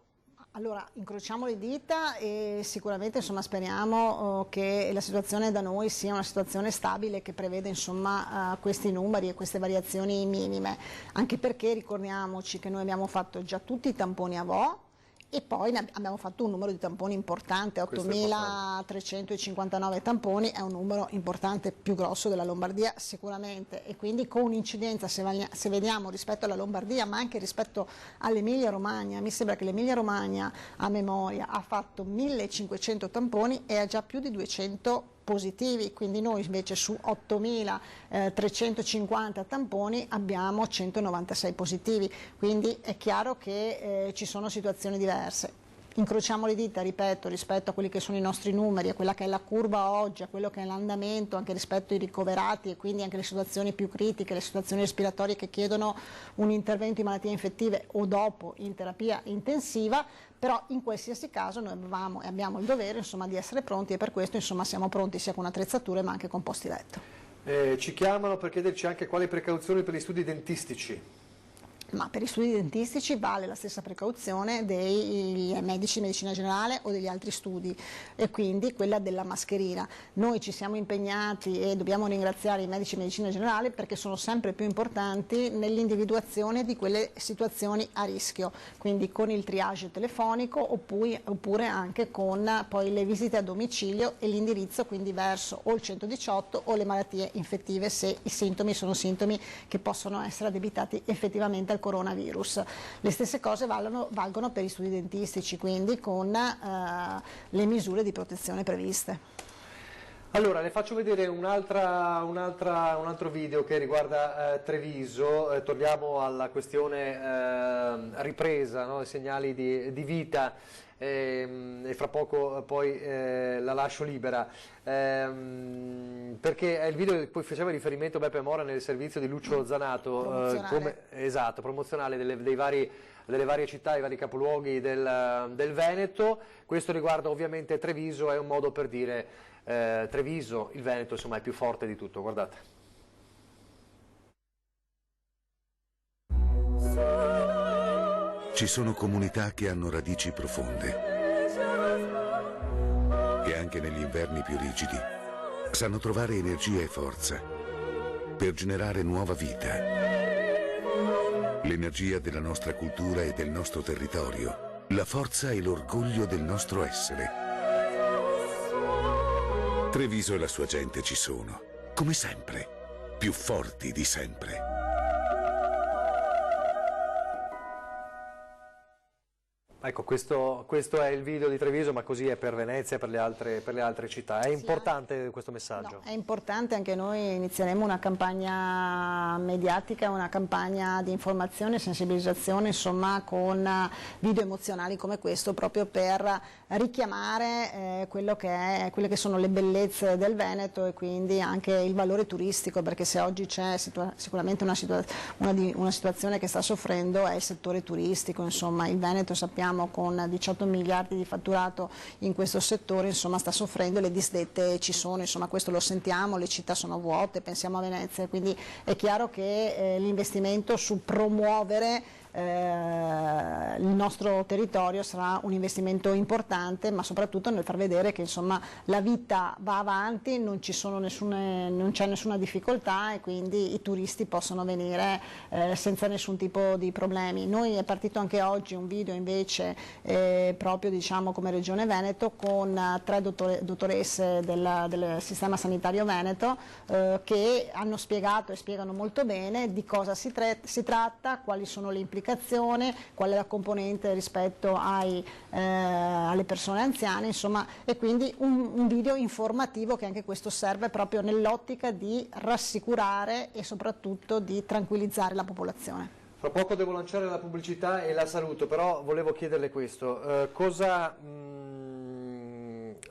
Allora, incrociamo le dita e sicuramente insomma, speriamo che la situazione da noi sia una situazione stabile che prevede insomma, questi numeri e queste variazioni minime, anche perché ricordiamoci che noi abbiamo fatto già tutti i tamponi a VO, e poi abbiamo fatto un numero di tamponi importante, 8.359 tamponi, è un numero importante, più grosso della Lombardia sicuramente, e quindi con un'incidenza, se vediamo rispetto alla Lombardia ma anche rispetto all'Emilia Romagna, mi sembra che l'Emilia Romagna a memoria ha fatto 1.500 tamponi e ha già più di 200 positivi, quindi noi invece su 8.350 tamponi abbiamo 196 positivi, quindi è chiaro che ci sono situazioni diverse. Incrociamo le dita, ripeto, rispetto a quelli che sono i nostri numeri, a quella che è la curva oggi, a quello che è l'andamento, anche rispetto ai ricoverati e quindi anche le situazioni più critiche, le situazioni respiratorie che chiedono un intervento in malattie infettive o dopo in terapia intensiva, però in qualsiasi caso noi avevamo e abbiamo il dovere insomma, di essere pronti, e per questo insomma, siamo pronti sia con attrezzature ma anche con posti letto. Ci chiamano per chiederci anche quali precauzioni per gli studi dentistici. Ma per gli studi dentistici vale la stessa precauzione dei medici di medicina generale o degli altri studi, e quindi quella della mascherina. Noi ci siamo impegnati e dobbiamo ringraziare i medici di medicina generale perché sono sempre più importanti nell'individuazione di quelle situazioni a rischio, quindi con il triage telefonico oppure anche con poi le visite a domicilio e l'indirizzo quindi verso o il 118 o le malattie infettive se i sintomi sono sintomi che possono essere addebitati effettivamente al coronavirus. Le stesse cose valgono per gli studi dentistici, quindi con le misure di protezione previste. Allora, le faccio vedere un altro video che riguarda Treviso, torniamo alla questione ripresa, no? I segnali di vita. E fra poco poi la lascio libera perché è il video che poi faceva riferimento Beppe Mora nel servizio di Lucio Zanato promozionale delle varie città, i vari capoluoghi del Veneto. Questo riguarda ovviamente Treviso, è un modo per dire Treviso, il Veneto insomma è più forte di tutto, guardate. Ci sono comunità che hanno radici profonde, che anche negli inverni più rigidi sanno trovare energia e forza per generare nuova vita. l'energia della nostra cultura e del nostro territorio, la forza e l'orgoglio del nostro essere. Treviso e la sua gente ci sono, come sempre, più forti di sempre. Ecco, questo è il video di Treviso, ma così è per Venezia e per le altre città. È importante questo messaggio? No, è importante, anche noi inizieremo una campagna mediatica, una campagna di informazione e sensibilizzazione, insomma, con video emozionali come questo, proprio per richiamare quelle che sono le bellezze del Veneto e quindi anche il valore turistico, perché se oggi c'è sicuramente una situazione che sta soffrendo è il settore turistico. Insomma, il Veneto, sappiamo, con 18 miliardi di fatturato in questo settore, insomma, sta soffrendo, le disdette ci sono, insomma, questo lo sentiamo, le città sono vuote, pensiamo a Venezia, quindi è chiaro che l'investimento su promuovere il nostro territorio sarà un investimento importante, ma soprattutto nel far vedere che, insomma, la vita va avanti, non c'è nessuna difficoltà e quindi i turisti possono venire senza nessun tipo di problemi. Noi è partito anche oggi un video invece proprio, diciamo, come Regione Veneto, con 3 dottoresse del sistema sanitario veneto che hanno spiegato e spiegano molto bene di cosa si tratta, quali sono le implicazioni, qual è la componente rispetto alle persone anziane, insomma, e quindi un video informativo che anche questo serve proprio nell'ottica di rassicurare e soprattutto di tranquillizzare la popolazione. Fra poco devo lanciare la pubblicità e la saluto, però volevo chiederle questo, cosa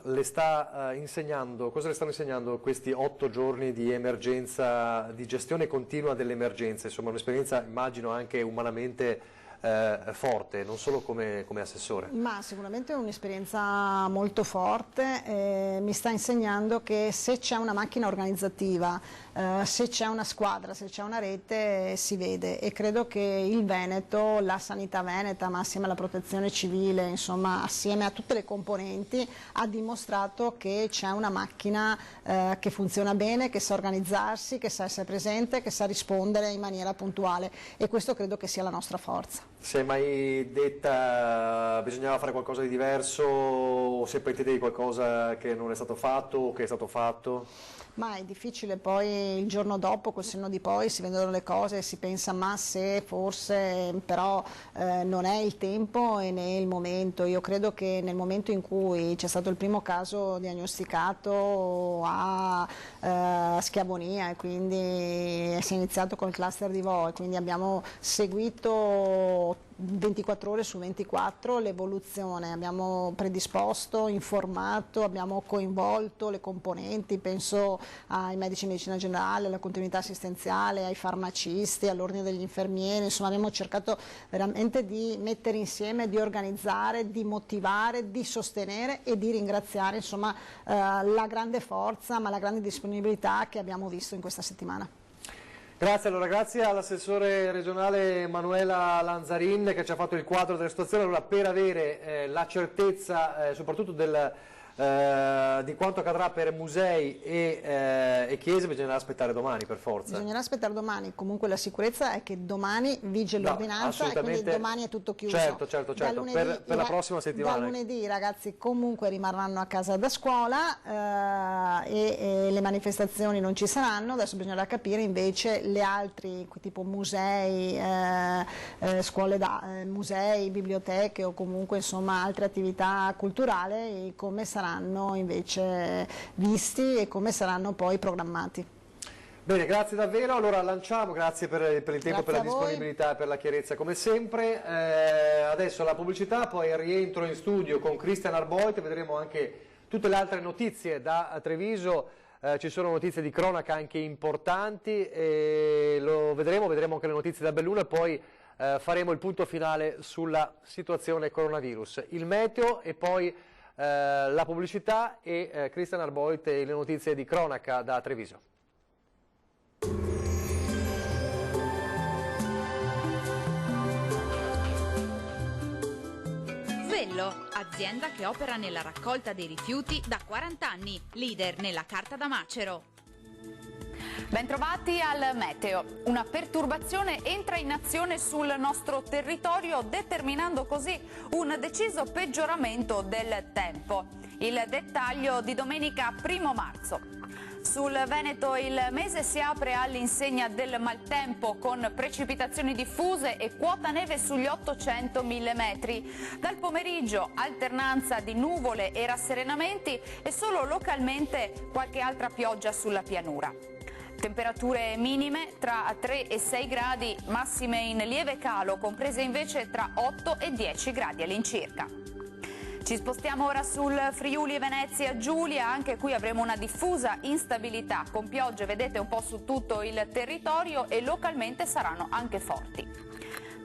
le stanno insegnando questi 8 giorni di emergenza, di gestione continua delle emergenze? Insomma, un'esperienza, immagino, anche umanamente forte, non solo come assessore. Ma sicuramente è un'esperienza molto forte, mi sta insegnando che se c'è una macchina organizzativa, se c'è una squadra, se c'è una rete, si vede, e credo che il Veneto, la sanità veneta, ma assieme alla protezione civile, insomma assieme a tutte le componenti, ha dimostrato che c'è una macchina che funziona bene, che sa organizzarsi, che sa essere presente, che sa rispondere in maniera puntuale, e questo credo che sia la nostra forza. Si è mai detta bisognava fare qualcosa di diverso, o si è pentite di qualcosa che non è stato fatto o che è stato fatto? Ma è difficile, poi il giorno dopo, col senno di poi, si vedono le cose e si pensa ma se forse, però non è il tempo e né il momento. Io credo che nel momento in cui c'è stato il primo caso diagnosticato a Schiavonia e quindi si è iniziato col cluster di Vo, e quindi abbiamo seguito 24 ore su 24 l'evoluzione, abbiamo predisposto, informato, abbiamo coinvolto le componenti, penso ai medici di medicina generale, alla continuità assistenziale, ai farmacisti, all'ordine degli infermieri, insomma abbiamo cercato veramente di mettere insieme, di organizzare, di motivare, di sostenere e di ringraziare, insomma, la grande forza ma la grande disponibilità che abbiamo visto in questa settimana. Grazie, allora grazie all'assessore regionale Manuela Lanzarin che ci ha fatto il quadro della situazione. Allora, per avere la certezza soprattutto di quanto accadrà per musei e chiese bisognerà aspettare domani per forza. Bisognerà aspettare domani, comunque la sicurezza è che domani vige l'ordinanza e quindi domani è tutto chiuso. Certo, lunedì, per la prossima settimana. Da lunedì i ragazzi comunque rimarranno a casa da scuola e le manifestazioni non ci saranno. Adesso bisognerà capire invece le altri, tipo musei, scuole musei, biblioteche o comunque, insomma, altre attività culturali, come saranno invece visti e come saranno poi programmati. Bene, grazie davvero. Allora lanciamo, grazie per il tempo, grazie per la disponibilità e per la chiarezza come sempre. Adesso la pubblicità, poi il rientro in studio con Christian Arboit, vedremo anche tutte le altre notizie da Treviso. Ci sono notizie di cronaca anche importanti e lo vedremo anche le notizie da Belluno e poi faremo il punto finale sulla situazione coronavirus, il meteo e poi la pubblicità e Christian Arboit e le notizie di cronaca da Treviso. Vello, azienda che opera nella raccolta dei rifiuti da 40 anni, leader nella carta da macero. Bentrovati al meteo. Una perturbazione entra in azione sul nostro territorio, determinando così un deciso peggioramento del tempo. Il dettaglio di domenica 1 marzo. Sul Veneto il mese si apre all'insegna del maltempo con precipitazioni diffuse e quota neve sugli 800 mm. Dal pomeriggio alternanza di nuvole e rasserenamenti e solo localmente qualche altra pioggia sulla pianura. Temperature minime tra 3 e 6 gradi, massime in lieve calo, comprese invece tra 8 e 10 gradi all'incirca. Ci spostiamo ora sul Friuli Venezia Giulia, anche qui avremo una diffusa instabilità, con piogge vedete un po' su tutto il territorio e localmente saranno anche forti.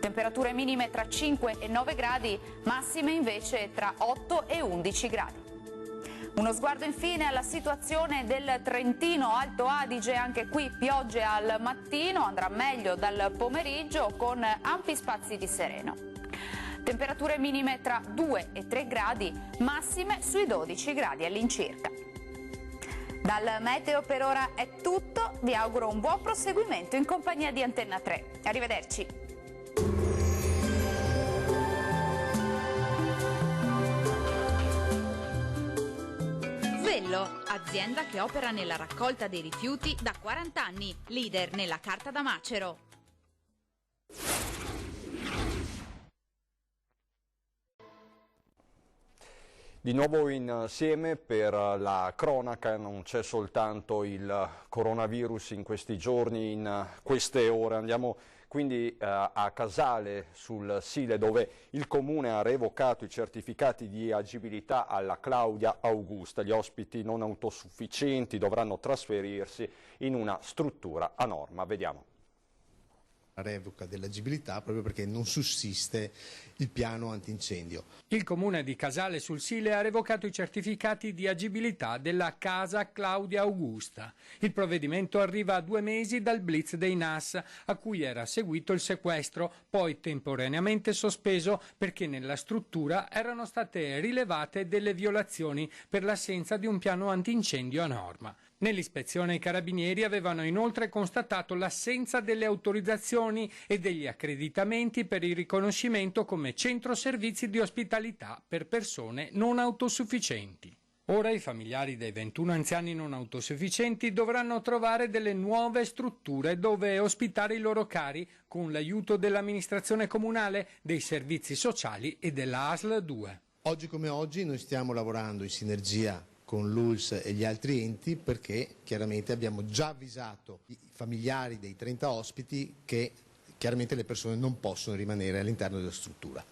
Temperature minime tra 5 e 9 gradi, massime invece tra 8 e 11 gradi. Uno sguardo infine alla situazione del Trentino Alto Adige, anche qui piogge al mattino, andrà meglio dal pomeriggio con ampi spazi di sereno. Temperature minime tra 2 e 3 gradi, massime sui 12 gradi all'incirca. Dal meteo per ora è tutto, vi auguro un buon proseguimento in compagnia di Antenna 3. Arrivederci. Vello, azienda che opera nella raccolta dei rifiuti da 40 anni, leader nella carta da macero. Di nuovo insieme per la cronaca, non c'è soltanto il coronavirus in questi giorni, in queste ore. Andiamo quindi a Casale sul Sile, dove il Comune ha revocato i certificati di agibilità alla Claudia Augusta. Gli ospiti non autosufficienti dovranno trasferirsi in una struttura a norma. Vediamo. Revoca dell'agibilità proprio perché non sussiste il piano antincendio. Il Comune di Casale sul Sile ha revocato i certificati di agibilità della casa Claudia Augusta. Il provvedimento arriva a 2 mesi dal blitz dei NAS, a cui era seguito il sequestro, poi temporaneamente sospeso perché nella struttura erano state rilevate delle violazioni per l'assenza di un piano antincendio a norma. Nell'ispezione i carabinieri avevano inoltre constatato l'assenza delle autorizzazioni e degli accreditamenti per il riconoscimento come centro servizi di ospitalità per persone non autosufficienti. Ora i familiari dei 21 anziani non autosufficienti dovranno trovare delle nuove strutture dove ospitare i loro cari con l'aiuto dell'amministrazione comunale, dei servizi sociali e della ASL 2. Oggi come oggi noi stiamo lavorando in sinergia con l'ULS e gli altri enti perché chiaramente abbiamo già avvisato i familiari dei 30 ospiti che chiaramente le persone non possono rimanere all'interno della struttura.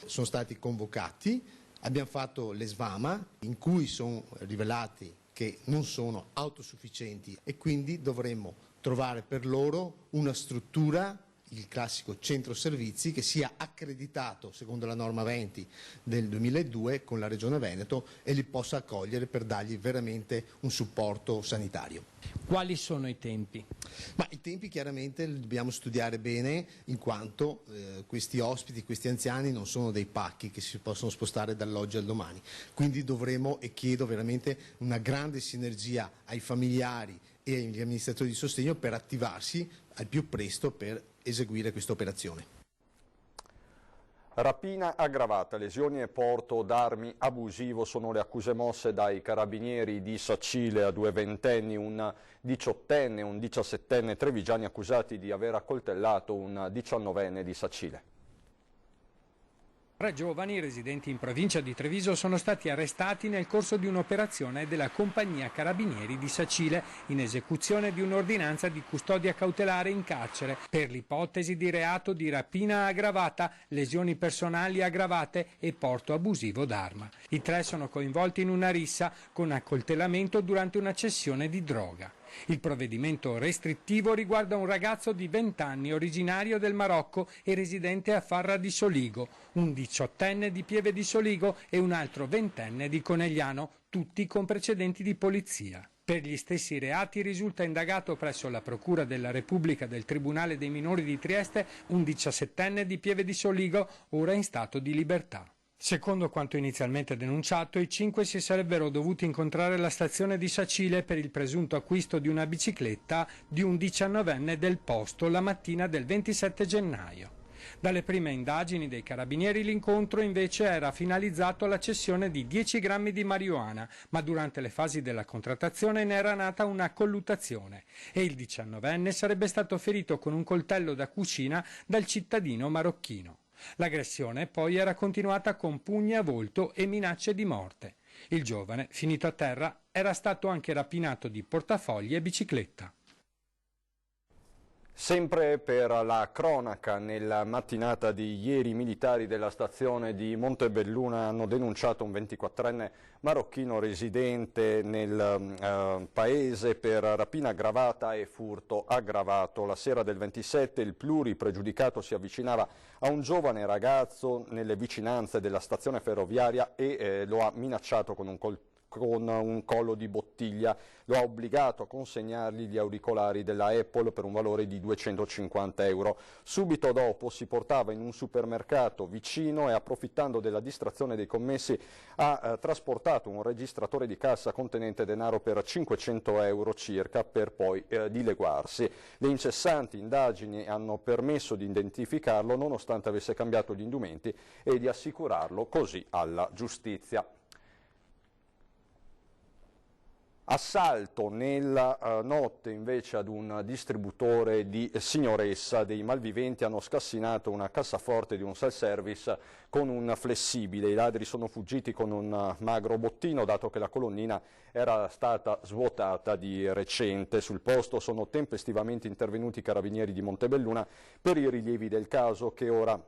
Sono stati convocati, abbiamo fatto l'esvama in cui sono rivelati che non sono autosufficienti e quindi dovremmo trovare per loro una struttura, il classico centro servizi, che sia accreditato secondo la norma 20 del 2002 con la Regione Veneto e li possa accogliere per dargli veramente un supporto sanitario. Quali sono i tempi? Ma i tempi chiaramente li dobbiamo studiare bene in quanto questi ospiti, questi anziani non sono dei pacchi che si possono spostare dall'oggi al domani, quindi dovremo, e chiedo veramente una grande sinergia ai familiari e agli amministratori di sostegno per attivarsi al più presto per eseguire questa operazione. Rapina aggravata, lesioni e porto d'armi abusivo sono le accuse mosse dai carabinieri di Sacile a 2 ventenni, un 18enne e un 17enne trevigiani accusati di aver accoltellato un 19enne di Sacile. 3 giovani residenti in provincia di Treviso sono stati arrestati nel corso di un'operazione della compagnia Carabinieri di Sacile in esecuzione di un'ordinanza di custodia cautelare in carcere per l'ipotesi di reato di rapina aggravata, lesioni personali aggravate e porto abusivo d'arma. I 3 sono coinvolti in una rissa con accoltellamento durante una cessione di droga. Il provvedimento restrittivo riguarda un ragazzo di 20 anni originario del Marocco e residente a Farra di Soligo, un 18enne di Pieve di Soligo e un altro 20enne di Conegliano, tutti con precedenti di polizia. Per gli stessi reati risulta indagato presso la Procura della Repubblica del Tribunale dei Minori di Trieste un 17enne di Pieve di Soligo, ora in stato di libertà. Secondo quanto inizialmente denunciato, i 5 si sarebbero dovuti incontrare alla stazione di Sacile per il presunto acquisto di una bicicletta di un 19enne del posto la mattina del 27 gennaio. Dalle prime indagini dei carabinieri l'incontro invece era finalizzato alla cessione di 10 grammi di marijuana, ma durante le fasi della contrattazione ne era nata una colluttazione e il 19enne sarebbe stato ferito con un coltello da cucina dal cittadino marocchino. L'aggressione poi era continuata con pugni a volto e minacce di morte. Il giovane, finito a terra, era stato anche rapinato di portafogli e bicicletta. Sempre per la cronaca, nella mattinata di ieri i militari della stazione di Montebelluna hanno denunciato un 24enne marocchino residente nel paese per rapina aggravata e furto aggravato. La sera del 27 il pluripregiudicato si avvicinava a un giovane ragazzo nelle vicinanze della stazione ferroviaria e lo ha minacciato con un collo di bottiglia, lo ha obbligato a consegnargli gli auricolari della Apple per un valore di 250 euro. Subito dopo si portava in un supermercato vicino e, approfittando della distrazione dei commessi, ha trasportato un registratore di cassa contenente denaro per 500 euro circa per poi dileguarsi. Le incessanti indagini hanno permesso di identificarlo nonostante avesse cambiato gli indumenti e di assicurarlo così alla giustizia. Assalto nella notte invece ad un distributore di Signoressa. Dei malviventi hanno scassinato una cassaforte di un self-service con un flessibile. I ladri sono fuggiti con un magro bottino, dato che la colonnina era stata svuotata di recente. Sul posto sono tempestivamente intervenuti i carabinieri di Montebelluna per i rilievi del caso, che ora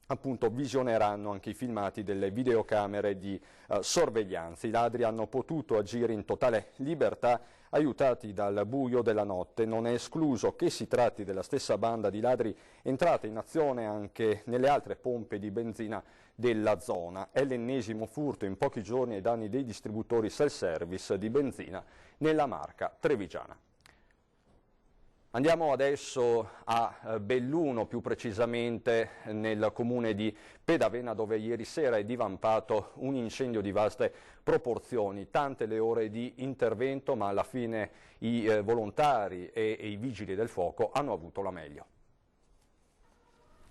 appunto visioneranno anche i filmati delle videocamere di sorveglianza. I ladri hanno potuto agire in totale libertà, aiutati dal buio della notte. Non è escluso che si tratti della stessa banda di ladri entrata in azione anche nelle altre pompe di benzina della zona. È l'ennesimo furto in pochi giorni ai danni dei distributori self-service di benzina nella marca trevigiana. Andiamo adesso a Belluno, più precisamente nel comune di Pedavena, dove ieri sera è divampato un incendio di vaste proporzioni. Tante le ore di intervento, ma alla fine i volontari e i vigili del fuoco hanno avuto la meglio.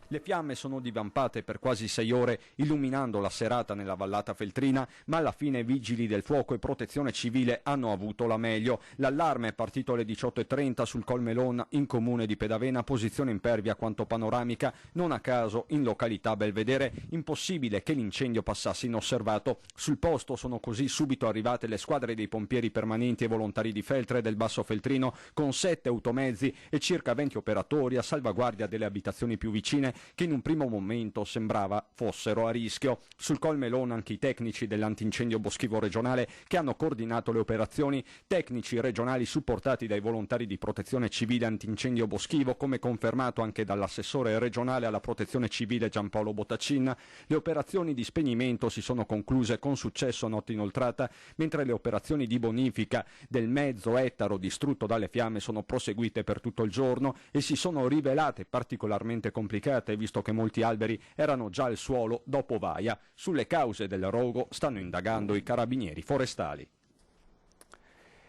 Le fiamme sono divampate per quasi 6 ore, illuminando la serata nella vallata feltrina, ma alla fine vigili del fuoco e protezione civile hanno avuto la meglio. L'allarme è partito alle 18:30 sul Colmelon, in comune di Pedavena, posizione impervia quanto panoramica, non a caso in località Belvedere. Impossibile che l'incendio passasse inosservato. Sul posto sono così subito arrivate le squadre dei pompieri permanenti e volontari di Feltre e del Basso Feltrino, con 7 automezzi e circa 20 operatori a salvaguardia delle abitazioni più vicine, che in un primo momento sembrava fossero a rischio. Sul Colmelone anche i tecnici dell'antincendio boschivo regionale, che hanno coordinato le operazioni, tecnici regionali supportati dai volontari di protezione civile antincendio boschivo, come confermato anche dall'assessore regionale alla protezione civile Giampaolo Bottacin. Le operazioni di spegnimento si sono concluse con successo a notte inoltrata, mentre le operazioni di bonifica del mezzo ettaro distrutto dalle fiamme sono proseguite per tutto il giorno e si sono rivelate particolarmente complicate, visto che molti alberi erano già al suolo dopo vaia. Sulle cause del rogo stanno indagando i carabinieri forestali.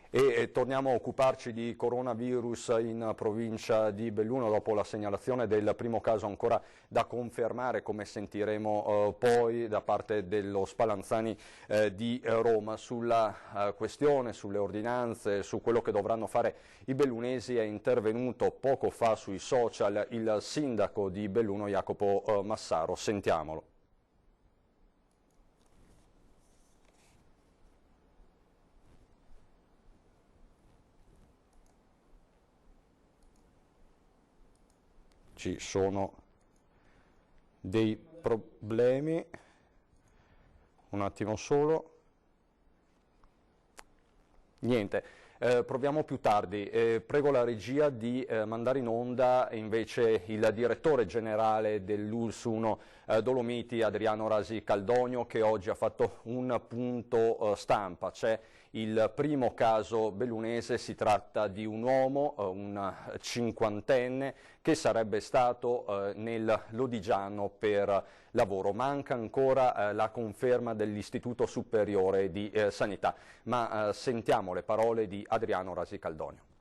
E torniamo a occuparci di coronavirus in provincia di Belluno dopo la segnalazione del primo caso ancora da confermare, come sentiremo poi da parte dello Spallanzani di Roma. Sulla questione, sulle ordinanze, su quello che dovranno fare i bellunesi è intervenuto poco fa sui social il sindaco di Belluno Jacopo Massaro. Sentiamolo. Ci sono dei problemi, un attimo solo, niente, proviamo più tardi. Prego la regia di mandare in onda invece il direttore generale dell'ULSS 1 Dolomiti, Adriano Rasi Caldogno, che oggi ha fatto un punto stampa. C'è il primo caso bellunese. Si tratta di un uomo, un cinquantenne, che sarebbe stato nel Lodigiano per lavoro. Manca ancora la conferma dell'Istituto Superiore di Sanità, ma sentiamo le parole di Adriano Rasicaldonio.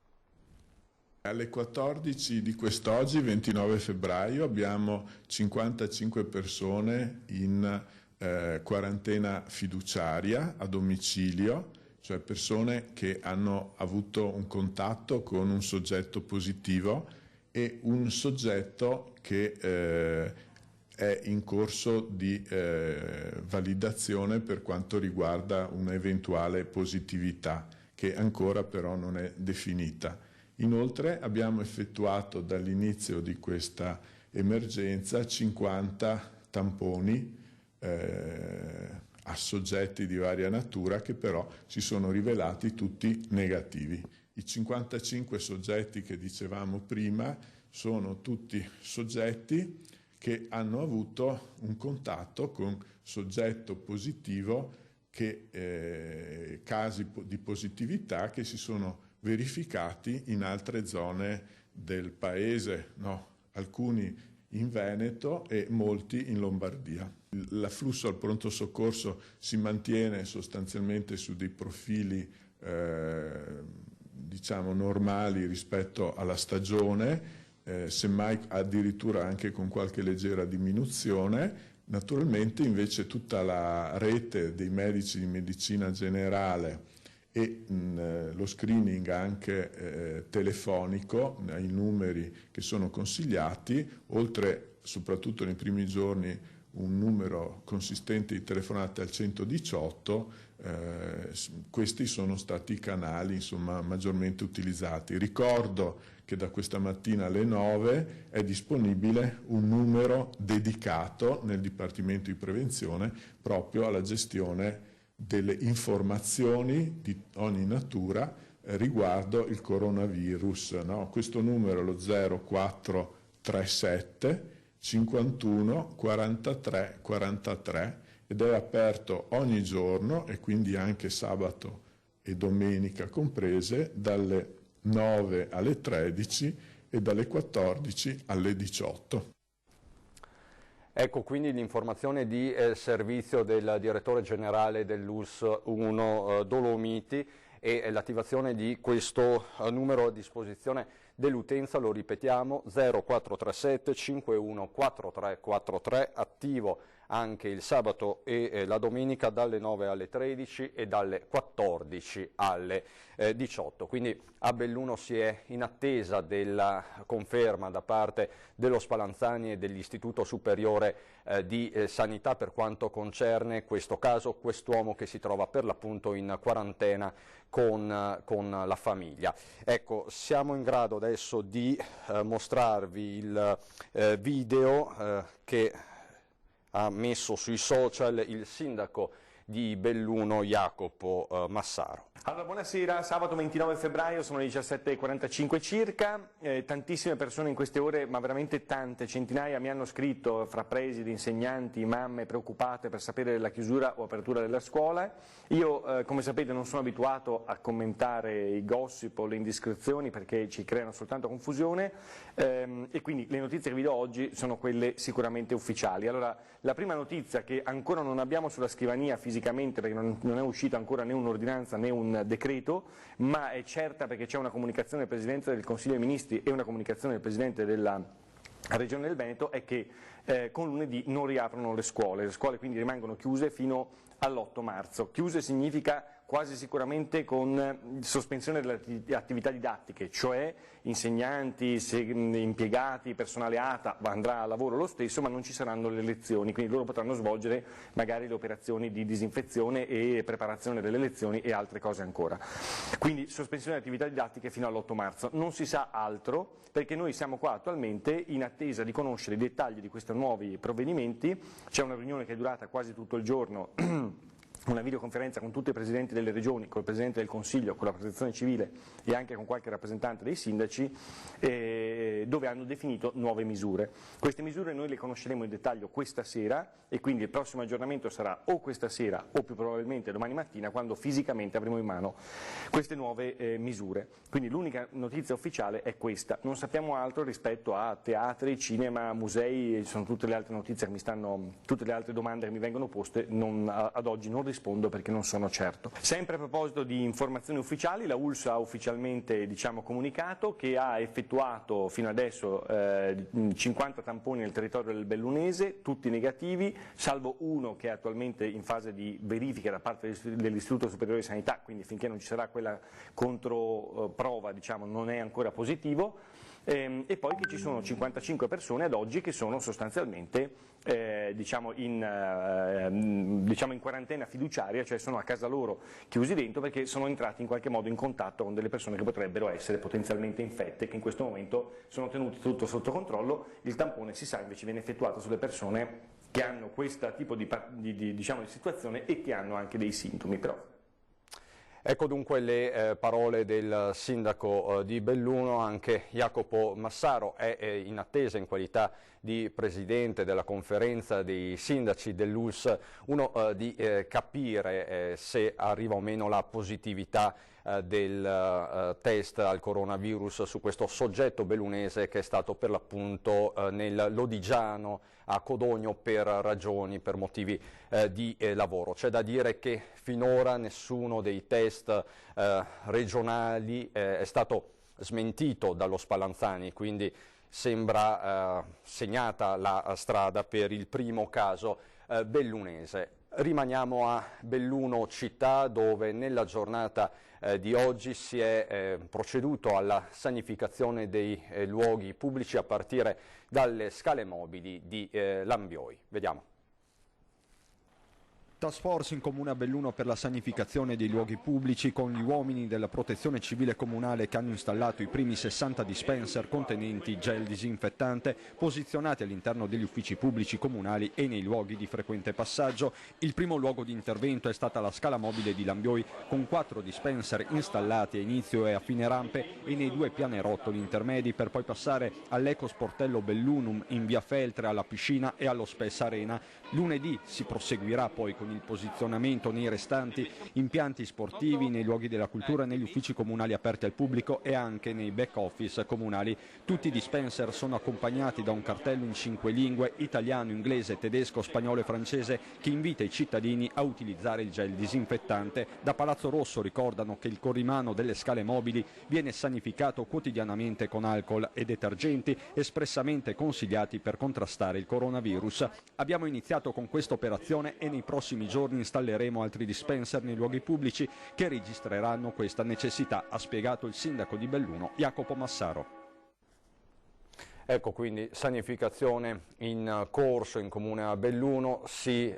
Alle 14 di quest'oggi, 29 febbraio, abbiamo 55 persone in quarantena fiduciaria a domicilio, cioè persone che hanno avuto un contatto con un soggetto positivo e un soggetto che è in corso di validazione per quanto riguarda un'eventuale positività, che ancora però non è definita. Inoltre abbiamo effettuato dall'inizio di questa emergenza 50 tamponi a soggetti di varia natura che però si sono rivelati tutti negativi. I 55 soggetti che dicevamo prima sono tutti soggetti che hanno avuto un contatto con soggetto positivo, casi di positività che si sono verificati in altre zone del paese, alcuni in Veneto e molti in Lombardia. L'afflusso al pronto soccorso si mantiene sostanzialmente su dei profili diciamo normali rispetto alla stagione, semmai addirittura anche con qualche leggera diminuzione. Naturalmente invece tutta la rete dei medici di medicina generale e lo screening anche telefonico ai numeri che sono consigliati, oltre soprattutto nei primi giorni un numero consistente di telefonate al 118, questi sono stati i canali maggiormente utilizzati. Ricordo che da questa mattina alle 9 è disponibile un numero dedicato nel Dipartimento di Prevenzione proprio alla gestione delle informazioni di ogni natura riguardo il coronavirus. Questo numero è lo 0437 51 43 43 ed è aperto ogni giorno e quindi anche sabato e domenica comprese, dalle 9 alle 13 e dalle 14 alle 18. Ecco quindi l'informazione di servizio del direttore generale dell'ULSS 1 Dolomiti e l'attivazione di questo numero a disposizione dell'utenza, lo ripetiamo, 0437 51 43 43, attivo anche il sabato e la domenica dalle 9 alle 13 e dalle 14 alle 18. Quindi a Belluno si è in attesa della conferma da parte dello Spallanzani e dell'Istituto Superiore di Sanità per quanto concerne questo caso, quest'uomo che si trova per l'appunto in quarantena con la famiglia. Ecco, siamo in grado adesso di mostrarvi il video che ha messo sui social il sindaco di Belluno Jacopo Massaro. Allora, buonasera, sabato 29 febbraio, sono le 17:45 circa, tantissime persone in queste ore, ma veramente tante, centinaia mi hanno scritto, fra presidi, insegnanti, mamme preoccupate per sapere della chiusura o apertura della scuola. Io, come sapete, non sono abituato a commentare i gossip o le indiscrezioni perché ci creano soltanto confusione e quindi le notizie che vi do oggi sono quelle sicuramente ufficiali. Allora, la prima notizia che ancora non abbiamo sulla scrivania fisicamente perché non è uscita ancora né un'ordinanza né un decreto, ma è certa perché c'è una comunicazione del Presidente del Consiglio dei Ministri e una comunicazione del Presidente della Regione del Veneto, è che con lunedì non riaprono le scuole quindi rimangono chiuse fino all'8 marzo. Chiuse significa quasi sicuramente con sospensione delle attività didattiche, cioè insegnanti, impiegati, personale ATA andrà a lavoro lo stesso, ma non ci saranno le lezioni, quindi loro potranno svolgere magari le operazioni di disinfezione e preparazione delle lezioni e altre cose ancora. Quindi sospensione delle attività didattiche fino all'8 marzo. Non si sa altro perché noi siamo qua attualmente in attesa di conoscere i dettagli di questi nuovi provvedimenti. C'è una riunione che è durata quasi tutto il giorno una videoconferenza con tutti i presidenti delle regioni, con il Presidente del Consiglio, con la Protezione Civile e anche con qualche rappresentante dei sindaci, dove hanno definito nuove misure. Queste misure noi le conosceremo in dettaglio questa sera e quindi il prossimo aggiornamento sarà o questa sera o più probabilmente domani mattina, quando fisicamente avremo in mano queste nuove misure. Quindi l'unica notizia ufficiale è questa, non sappiamo altro rispetto a teatri, cinema, musei, sono tutte le altre notizie che mi stanno, tutte le altre domande che mi vengono poste, ad oggi non rispondo perché non sono certo. Sempre a proposito di informazioni ufficiali, la ULSS ha ufficialmente comunicato che ha effettuato fino adesso 50 tamponi nel territorio del Bellunese, tutti negativi, salvo uno che è attualmente in fase di verifica da parte dell'Istituto Superiore di Sanità, quindi finché non ci sarà quella controprova non è ancora positivo. E poi che ci sono 55 persone ad oggi che sono sostanzialmente in quarantena fiduciaria, cioè sono a casa loro chiusi dentro perché sono entrati in qualche modo in contatto con delle persone che potrebbero essere potenzialmente infette, che in questo momento sono tenute tutto sotto controllo. Il tampone, si sa, invece viene effettuato sulle persone che hanno questo tipo di situazione e che hanno anche dei sintomi. Però. Ecco dunque le parole del sindaco di Belluno. Anche Jacopo Massaro è in attesa, in qualità di presidente della conferenza dei sindaci dell'ULSS, di capire se arriva o meno la positività del test al coronavirus su questo soggetto bellunese che è stato per l'appunto nel Lodigiano a Codogno per motivi di lavoro. C'è da dire che finora nessuno dei test regionali è stato smentito dallo Spallanzani, quindi sembra segnata la strada per il primo caso bellunese. Rimaniamo a Belluno città, dove nella giornata di oggi si è proceduto alla sanificazione dei luoghi pubblici a partire dalle scale mobili di Lambioi. Vediamo. Task force in comune a Belluno per la sanificazione dei luoghi pubblici, con gli uomini della protezione civile comunale che hanno installato i primi 60 dispenser contenenti gel disinfettante posizionati all'interno degli uffici pubblici comunali e nei luoghi di frequente passaggio. Il primo luogo di intervento è stata la scala mobile di Lambioi, con 4 dispenser installati a inizio e a fine rampe e nei 2 pianerottoli intermedi, per poi passare all'Eco Sportello Bellunum in via Feltre, alla piscina e allo Spes Arena. Lunedì si proseguirà poi con il posizionamento nei restanti impianti sportivi, nei luoghi della cultura, negli uffici comunali aperti al pubblico e anche nei back office comunali. Tutti i dispenser sono accompagnati da un cartello in 5 lingue, italiano, inglese, tedesco, spagnolo e francese, che invita i cittadini a utilizzare il gel disinfettante. Da Palazzo Rosso ricordano che il corrimano delle scale mobili viene sanificato quotidianamente con alcol e detergenti espressamente consigliati per contrastare il coronavirus. Abbiamo iniziato con questa operazione e nei prossimi giorni installeremo altri dispenser nei luoghi pubblici che registreranno questa necessità, ha spiegato il sindaco di Belluno, Jacopo Massaro. Ecco quindi sanificazione in corso in comune a Belluno, si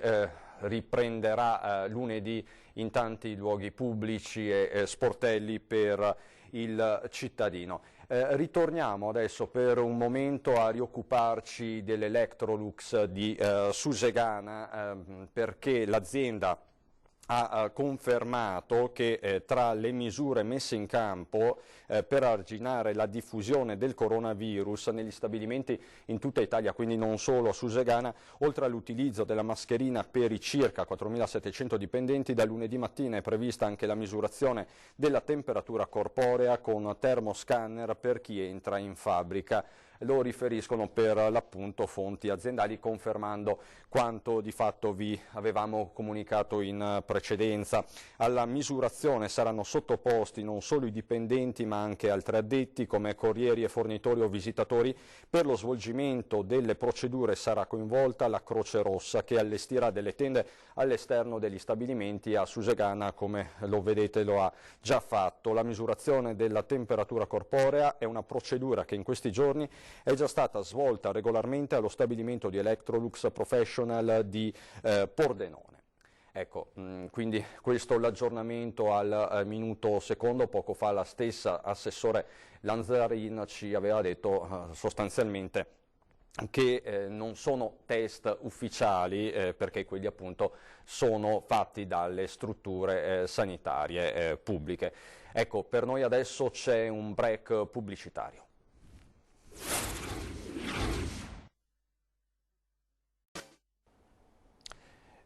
riprenderà lunedì in tanti luoghi pubblici e sportelli per il cittadino. Ritorniamo adesso per un momento a rioccuparci dell'Electrolux di Susegana, perché l'azienda ha confermato che tra le misure messe in campo per arginare la diffusione del coronavirus negli stabilimenti in tutta Italia, quindi non solo a Susegana, oltre all'utilizzo della mascherina per i circa 4.700 dipendenti, da lunedì mattina è prevista anche la misurazione della temperatura corporea con termoscanner per chi entra in fabbrica. Lo riferiscono per l'appunto fonti aziendali, confermando quanto di fatto vi avevamo comunicato in precedenza. Alla misurazione saranno sottoposti non solo i dipendenti ma anche altri addetti come corrieri e fornitori o visitatori. Per lo svolgimento delle procedure sarà coinvolta la Croce Rossa, che allestirà delle tende all'esterno degli stabilimenti. A Susegana, come lo vedete, lo ha già fatto. La misurazione della temperatura corporea è una procedura che in questi giorni è già stata svolta regolarmente allo stabilimento di Electrolux Professional di Pordenone. Ecco, quindi questo l'aggiornamento al minuto secondo. Poco fa la stessa assessore Lanzarin ci aveva detto sostanzialmente che non sono test ufficiali perché quelli appunto sono fatti dalle strutture sanitarie pubbliche. Ecco, per noi adesso c'è un break pubblicitario.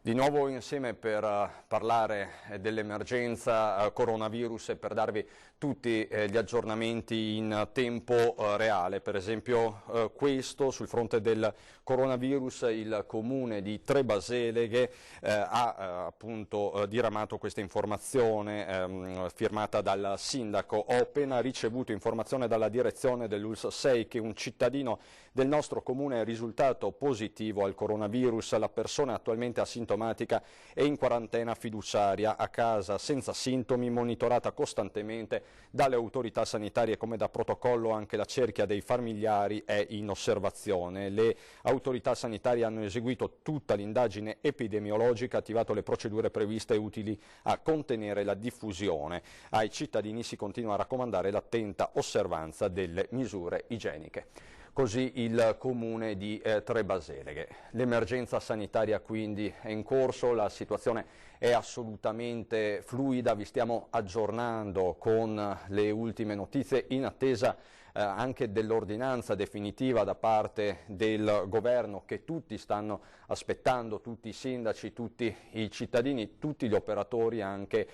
Di nuovo insieme per parlare dell'emergenza coronavirus e per darvi tutti gli aggiornamenti in tempo reale. Per esempio questo, sul fronte del coronavirus, il comune di Trebaseleghe ha appunto diramato questa informazione firmata dal sindaco. Ho appena ricevuto informazione dalla direzione dell'ULSS 6 che un cittadino del nostro comune è risultato positivo al coronavirus. La persona è attualmente asintomatica e in quarantena fiduciaria a casa senza sintomi, monitorata costantemente dalle autorità sanitarie come da protocollo. Anche la cerchia dei familiari è in osservazione. Le autorità sanitarie hanno eseguito tutta l'indagine epidemiologica, attivato le procedure previste utili a contenere la diffusione. Ai cittadini si continua a raccomandare l'attenta osservanza delle misure igieniche. Così il comune di Trebaseleghe. L'emergenza sanitaria quindi è in corso, la situazione è assolutamente fluida, vi stiamo aggiornando con le ultime notizie in attesa anche dell'ordinanza definitiva da parte del governo che tutti stanno aspettando, tutti i sindaci, tutti i cittadini, tutti gli operatori anche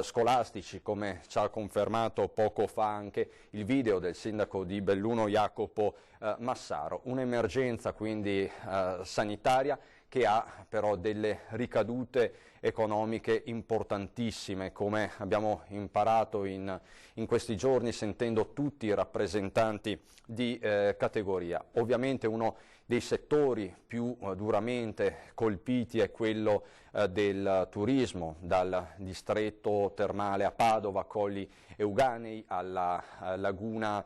scolastici, come ci ha confermato poco fa anche il video del sindaco di Belluno Jacopo Massaro. Un'emergenza quindi sanitaria che ha però delle ricadute economiche importantissime, come abbiamo imparato in questi giorni sentendo tutti i rappresentanti di categoria. Ovviamente uno dei settori più duramente colpiti è quello del turismo, dal distretto termale a Padova, Colli Euganei, alla laguna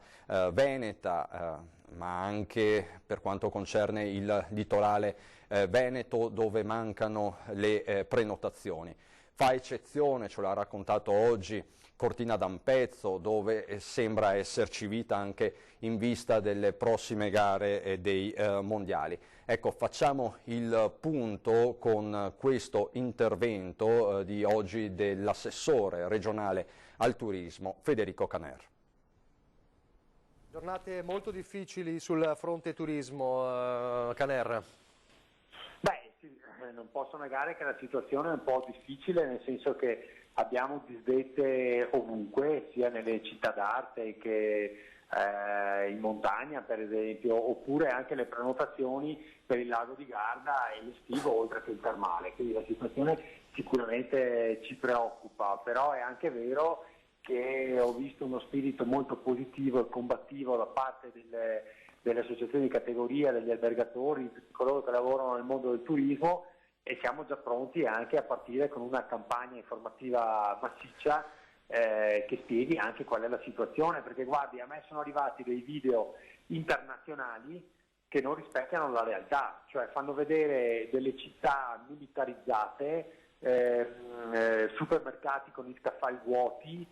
veneta, ma anche per quanto concerne il litorale veneto, dove mancano le prenotazioni. Fa eccezione, ce l'ha raccontato oggi, Cortina d'Ampezzo, dove sembra esserci vita anche in vista delle prossime gare dei mondiali. Ecco, facciamo il punto con questo intervento di oggi dell'assessore regionale al turismo Federico Caner. Giornate molto difficili sul fronte turismo, Caner. Beh, sì, non posso negare che la situazione è un po' difficile, nel senso che abbiamo disdette ovunque, sia nelle città d'arte che in montagna per esempio, oppure anche le prenotazioni per il lago di Garda e l'estivo oltre che il termale, quindi la situazione sicuramente ci preoccupa, però è anche vero che ho visto uno spirito molto positivo e combattivo da parte delle associazioni di categoria, degli albergatori, di tutti coloro che lavorano nel mondo del turismo, e siamo già pronti anche a partire con una campagna informativa massiccia che spieghi anche qual è la situazione, perché guardi, a me sono arrivati dei video internazionali che non rispecchiano la realtà, cioè fanno vedere delle città militarizzate, supermercati con i scaffali vuoti,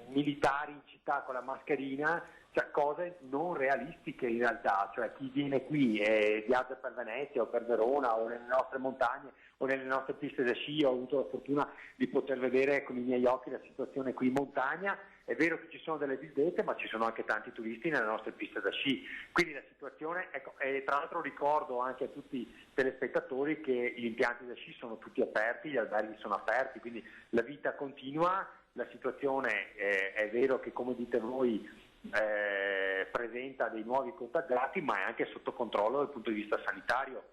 militari in città con la mascherina, cioè cose non realistiche in realtà, cioè chi viene qui e viaggia per Venezia o per Verona o nelle nostre montagne o nelle nostre piste da sci. Ho avuto la fortuna di poter vedere con i miei occhi la situazione qui in montagna. È vero che ci sono delle disdette, ma ci sono anche tanti turisti nelle nostre piste da sci, quindi la situazione, ecco, e tra l'altro ricordo anche a tutti i telespettatori che gli impianti da sci sono tutti aperti, gli alberghi sono aperti, quindi la vita continua. La situazione è vero che, come dite voi, presenta dei nuovi contagiati, ma è anche sotto controllo dal punto di vista sanitario.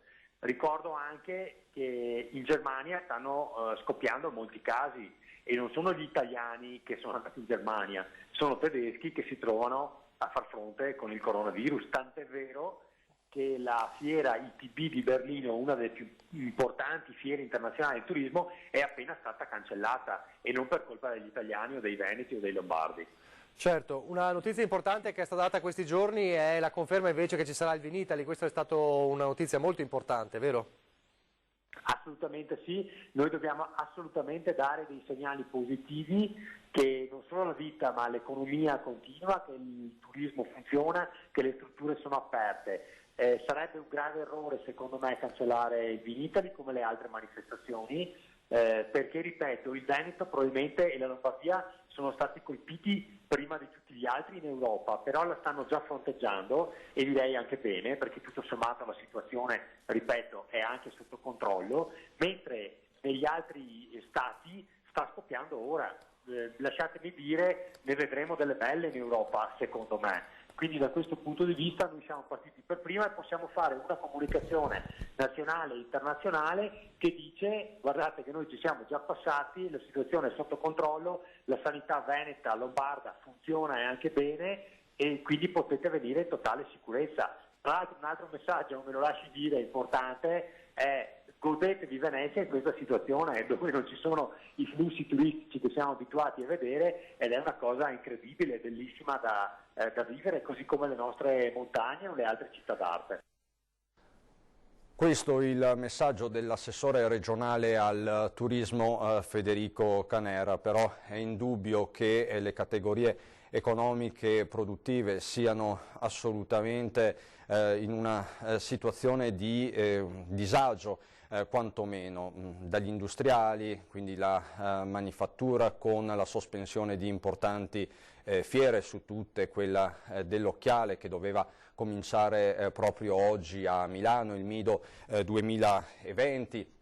Ricordo anche che in Germania stanno scoppiando molti casi, e non sono gli italiani che sono andati in Germania, sono tedeschi che si trovano a far fronte con il coronavirus, tant'è vero che la fiera ITB di Berlino, una delle più importanti fiere internazionali di turismo, è appena stata cancellata, e non per colpa degli italiani o dei veneti o dei lombardi. Certo, una notizia importante che è stata data questi giorni è la conferma invece che ci sarà il Vinitaly. Questa è stata una notizia molto importante, vero? Assolutamente sì, noi dobbiamo assolutamente dare dei segnali positivi che non solo la vita ma l'economia continua, che il turismo funziona, che le strutture sono aperte. Sarebbe un grave errore secondo me cancellare il Vinitaly come le altre manifestazioni, perché ripeto, il Veneto probabilmente e la Lombardia sono stati colpiti prima di tutti gli altri in Europa, però la stanno già fronteggiando e direi anche bene, perché tutto sommato la situazione, ripeto, è anche sotto controllo, mentre negli altri stati sta scoppiando ora. Lasciatemi dire, ne vedremo delle belle in Europa secondo me. Quindi da questo punto di vista noi siamo partiti per prima e possiamo fare una comunicazione nazionale e internazionale che dice guardate che noi ci siamo già passati, la situazione è sotto controllo, la sanità veneta, lombarda funziona e anche bene e quindi potete venire in totale sicurezza. Tra l'altro un altro messaggio, me lo lasci dire, importante, è godetevi Venezia in questa situazione dove non ci sono i flussi turistici che siamo abituati a vedere ed è una cosa incredibile, bellissima da vivere, così come le nostre montagne o le altre città d'arte. Questo è il messaggio dell'assessore regionale al turismo Federico Canera, però è indubbio che le categorie economiche produttive siano assolutamente in una situazione di disagio, quantomeno dagli industriali, quindi la manifattura con la sospensione di importanti fiere su tutte, quella dell'Occhiale che doveva cominciare proprio oggi a Milano, il Mido 2020.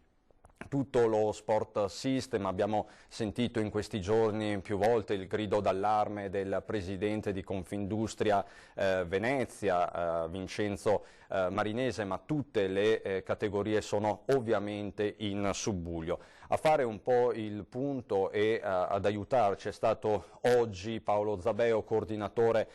Tutto lo sport system, abbiamo sentito in questi giorni più volte il grido d'allarme del presidente di Confindustria Venezia, Vincenzo Marinese, ma tutte le categorie sono ovviamente in subbuglio. A fare un po' il punto e ad aiutarci è stato oggi Paolo Zabeo, coordinatore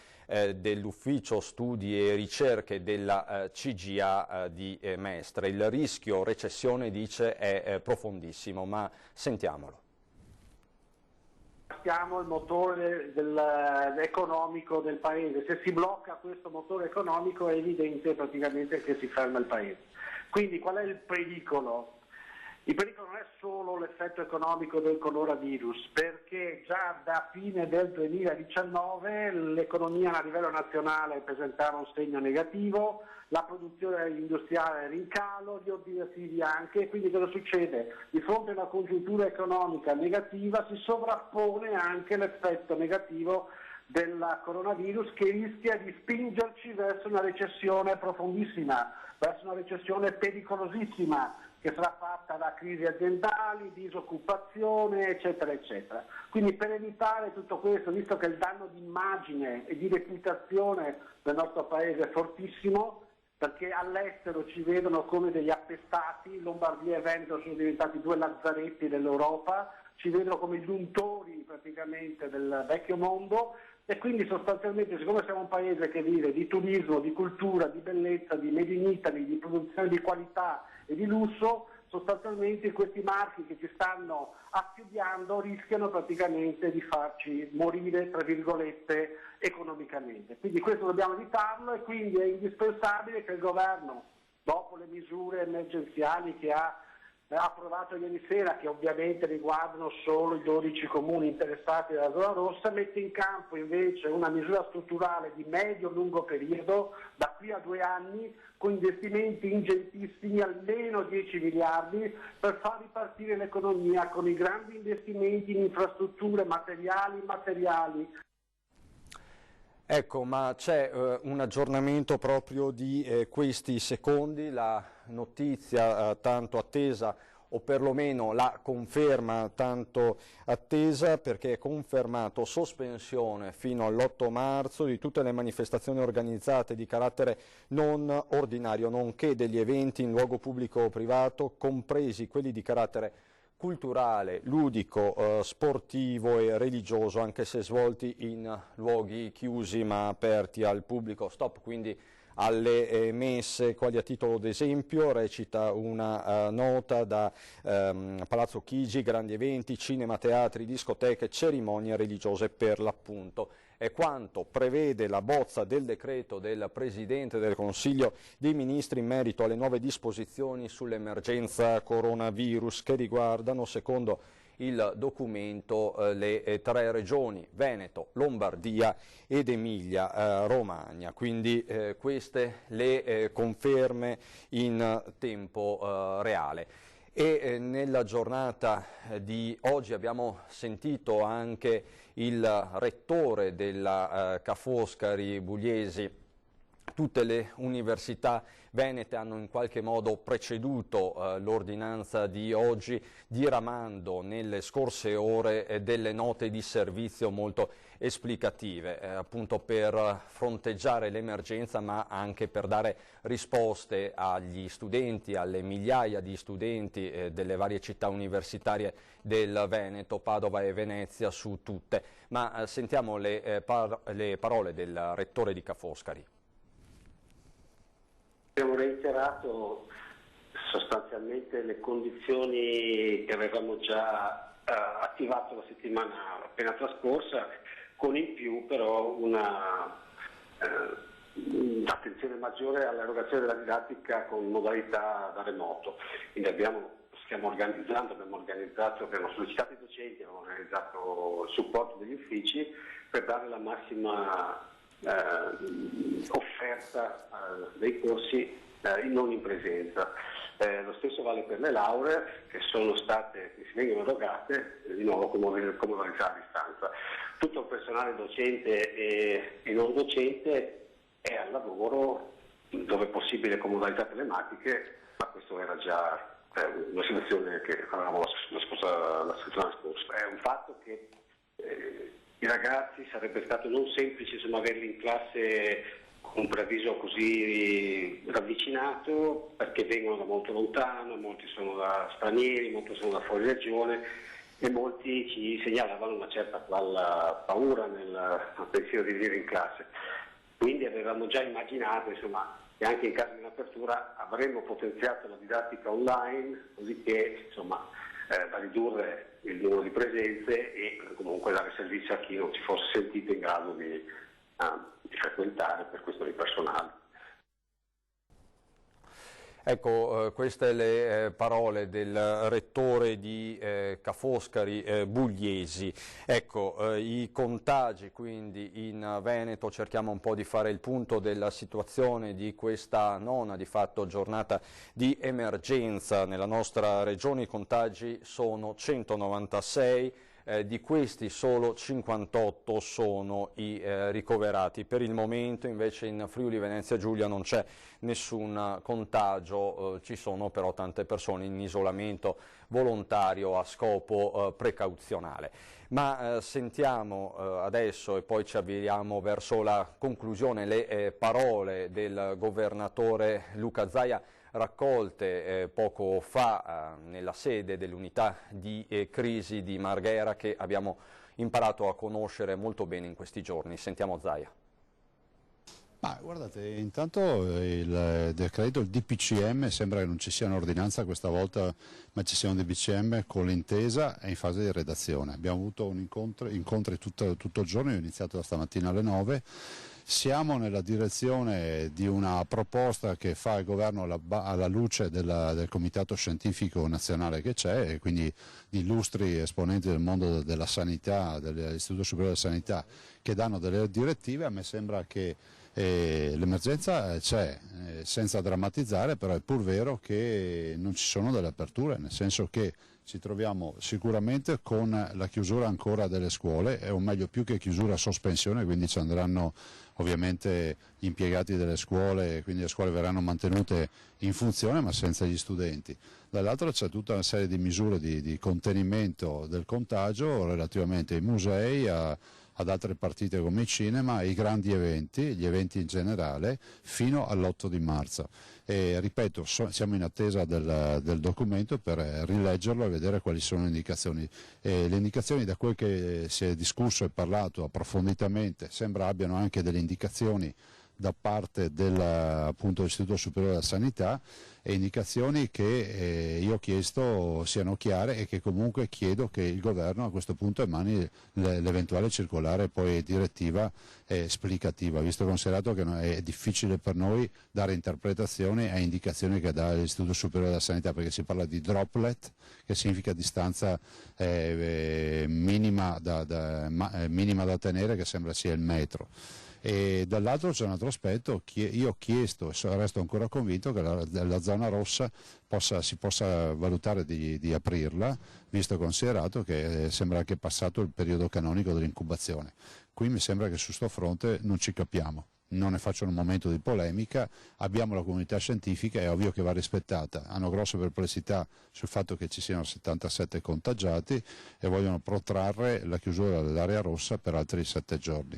dell'Ufficio Studi e Ricerche della CGA di Mestre. Il rischio recessione, dice, è profondissimo, ma sentiamolo. Siamo il motore economico del paese, se si blocca questo motore economico è evidente praticamente che si ferma il paese. Quindi qual è il pericolo? Il pericolo non è solo l'effetto economico del coronavirus, perché già da fine del 2019 l'economia a livello nazionale presentava un segno negativo, la produzione industriale era in calo, gli ordini attivi anche, quindi cosa succede? Di fronte a una congiuntura economica negativa si sovrappone anche l'effetto negativo del coronavirus che rischia di spingerci verso una recessione profondissima, verso una recessione pericolosissima, che sarà fatta da crisi aziendali, disoccupazione, eccetera, eccetera. Quindi per evitare tutto questo, visto che il danno di immagine e di reputazione del nostro paese è fortissimo, perché all'estero ci vedono come degli appestati, Lombardia e Veneto sono diventati due lazzaretti dell'Europa, ci vedono come gli untori praticamente del vecchio mondo e quindi sostanzialmente, siccome siamo un paese che vive di turismo, di cultura, di bellezza, di made in Italy, di produzione di qualità e di lusso, sostanzialmente questi marchi che ci stanno affiudiando rischiano praticamente di farci morire, tra virgolette, economicamente. Quindi questo dobbiamo evitarlo e quindi è indispensabile che il governo, dopo le misure emergenziali che ha approvato ieri sera, che ovviamente riguardano solo i 12 comuni interessati dalla zona rossa, mette in campo invece una misura strutturale di medio-lungo periodo, da qui a 2 anni, con investimenti ingentissimi, almeno 10 miliardi, per far ripartire l'economia con i grandi investimenti in infrastrutture materiali e immateriali. Ecco, ma c'è un aggiornamento proprio di questi secondi, la notizia tanto attesa, o perlomeno la conferma tanto attesa, perché è confermato sospensione fino all'8 marzo di tutte le manifestazioni organizzate di carattere non ordinario, nonché degli eventi in luogo pubblico o privato, compresi quelli di carattere culturale, ludico, sportivo e religioso, anche se svolti in luoghi chiusi ma aperti al pubblico. Stop quindi alle messe, quali a titolo d'esempio, recita una nota da Palazzo Chigi, grandi eventi, cinema, teatri, discoteche, cerimonie religiose per l'appunto. è quanto prevede la bozza del decreto del Presidente del Consiglio dei Ministri in merito alle nuove disposizioni sull'emergenza coronavirus che riguardano, secondo il documento, le 3 regioni, Veneto, Lombardia ed Emilia Romagna. Quindi queste le conferme in tempo reale. E nella giornata di oggi abbiamo sentito anche il rettore della Ca' Foscari Bugliesi. Tutte le università venete hanno in qualche modo preceduto l'ordinanza di oggi, diramando nelle scorse ore delle note di servizio molto esplicative, appunto per fronteggiare l'emergenza, ma anche per dare risposte agli studenti, alle migliaia di studenti delle varie città universitarie del Veneto, Padova e Venezia su tutte. Ma sentiamo le parole del rettore di Ca' Foscari. Abbiamo reiterato sostanzialmente le condizioni che avevamo già attivato la settimana appena trascorsa, con in più però un'attenzione maggiore all'erogazione della didattica con modalità da remoto. Quindi abbiamo sollecitato i docenti, abbiamo organizzato il supporto degli uffici per dare la massima offerta dei corsi non in presenza. Lo stesso vale per le lauree che si vengono erogate di nuovo con modalità a distanza. Tutto il personale docente e non docente è al lavoro dove è possibile con modalità telematiche, ma questo era già una situazione che avevamo la settimana scorsa. È un fatto che i ragazzi sarebbe stato non semplice averli in classe con un preavviso così ravvicinato, perché vengono da molto lontano, molti sono da stranieri, molti sono da fuori regione e molti ci segnalavano una certa paura nel pensiero di venire in classe. Quindi avevamo già immaginato che anche in caso di un'apertura avremmo potenziato la didattica online, così che da ridurre il numero di presenze e comunque dare servizio a chi non si fosse sentito in grado di frequentare per questioni personali. Ecco, queste le parole del rettore di Ca' Foscari Bugliesi. Ecco, i contagi quindi in Veneto, cerchiamo un po' di fare il punto della situazione di questa nona di fatto giornata di emergenza nella nostra regione. I contagi sono 196. Di questi solo 58 sono i ricoverati. Per il momento invece in Friuli Venezia Giulia non c'è nessun contagio, ci sono però tante persone in isolamento volontario a scopo precauzionale. Ma sentiamo adesso, e poi ci avviamo verso la conclusione, le parole del governatore Luca Zaia, raccolte poco fa nella sede dell'unità di crisi di Marghera, che abbiamo imparato a conoscere molto bene in questi giorni. Sentiamo Zaia. Ma guardate, intanto il decreto, il DPCM, sembra che non ci sia un'ordinanza questa volta, ma ci sia un DPCM con l'intesa e in fase di redazione. Abbiamo avuto incontri tutto il giorno, io ho iniziato da stamattina alle 9. Siamo nella direzione di una proposta che fa il governo alla luce del comitato scientifico nazionale che c'è, e quindi di illustri esponenti del mondo della sanità, dell'Istituto Superiore della Sanità, che danno delle direttive. A me sembra che l'emergenza c'è, senza drammatizzare, però è pur vero che non ci sono delle aperture, nel senso che ci troviamo sicuramente con la chiusura ancora delle scuole, o meglio più che chiusura, sospensione, quindi ci andranno ovviamente gli impiegati delle scuole, quindi le scuole verranno mantenute in funzione ma senza gli studenti. Dall'altro c'è tutta una serie di misure di contenimento del contagio relativamente ai musei, ad altre partite come i cinema, ai grandi eventi, gli eventi in generale, fino all'8 di marzo. E ripeto, siamo in attesa del documento per rileggerlo e vedere quali sono le indicazioni. Le indicazioni, da quel che si è discusso e parlato approfonditamente, sembra abbiano anche delle indicazioni da parte dell'Istituto Superiore della Sanità, e indicazioni che io ho chiesto siano chiare e che comunque chiedo che il governo a questo punto emani l'eventuale circolare poi direttiva esplicativa, visto considerato che è difficile per noi dare interpretazioni a indicazioni che dà l'Istituto Superiore della Sanità, perché si parla di droplet, che significa distanza minima da tenere, che sembra sia il metro. E dall'altro c'è un altro aspetto, io ho chiesto e resto ancora convinto che la zona rossa si possa valutare di aprirla, visto e considerato che sembra anche passato il periodo canonico dell'incubazione. Qui mi sembra che su sto fronte non ci capiamo. Non ne faccio un momento di polemica, abbiamo la comunità scientifica, è ovvio che va rispettata, hanno grosse perplessità sul fatto che ci siano 77 contagiati e vogliono protrarre la chiusura dell'area rossa per altri 7 giorni.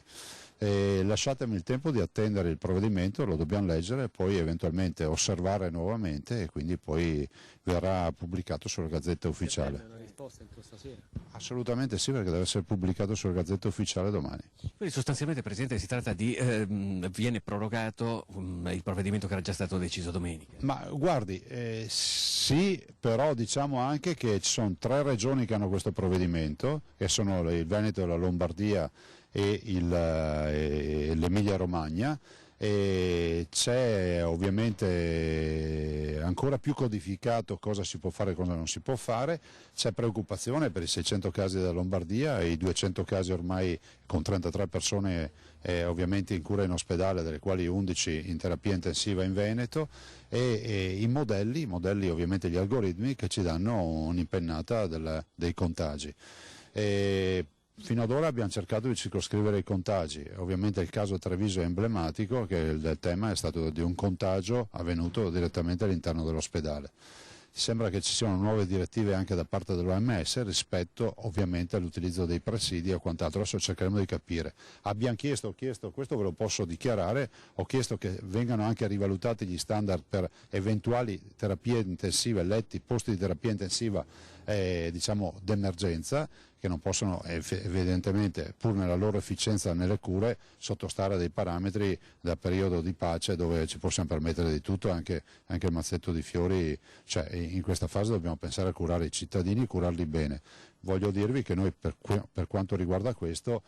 Lasciatemi il tempo di attendere il provvedimento, lo dobbiamo leggere e poi eventualmente osservare nuovamente, e quindi poi verrà pubblicato sulla Gazzetta Ufficiale. Una risposta entro stasera? Assolutamente sì, perché deve essere pubblicato sulla Gazzetta Ufficiale domani. Quindi sostanzialmente, Presidente, si tratta di viene prorogato il provvedimento che era già stato deciso domenica. Ma guardi, sì, però diciamo anche che ci sono 3 regioni che hanno questo provvedimento, che sono il Veneto, la Lombardia e l'Emilia Romagna, e c'è ovviamente ancora più codificato cosa si può fare e cosa non si può fare. C'è preoccupazione per i 600 casi della Lombardia e i 200 casi ormai con 33 persone ovviamente in cura in ospedale, delle quali 11 in terapia intensiva in Veneto, e i modelli ovviamente gli algoritmi che ci danno un'impennata dei contagi. Fino ad ora abbiamo cercato di circoscrivere i contagi, ovviamente il caso Treviso è emblematico, che il tema è stato di un contagio avvenuto direttamente all'interno dell'ospedale. Sembra che ci siano nuove direttive anche da parte dell'OMS rispetto ovviamente all'utilizzo dei presidi e quant'altro. Adesso cercheremo di capire. Abbiamo chiesto, questo ve lo posso dichiarare, ho chiesto che vengano anche rivalutati gli standard per eventuali terapie intensive, letti, posti di terapia intensiva diciamo d'emergenza, che non possono evidentemente, pur nella loro efficienza nelle cure, sottostare a dei parametri da periodo di pace dove ci possiamo permettere di tutto, anche il mazzetto di fiori. Cioè, in questa fase dobbiamo pensare a curare i cittadini, curarli bene. Voglio dirvi che noi per quanto riguarda questo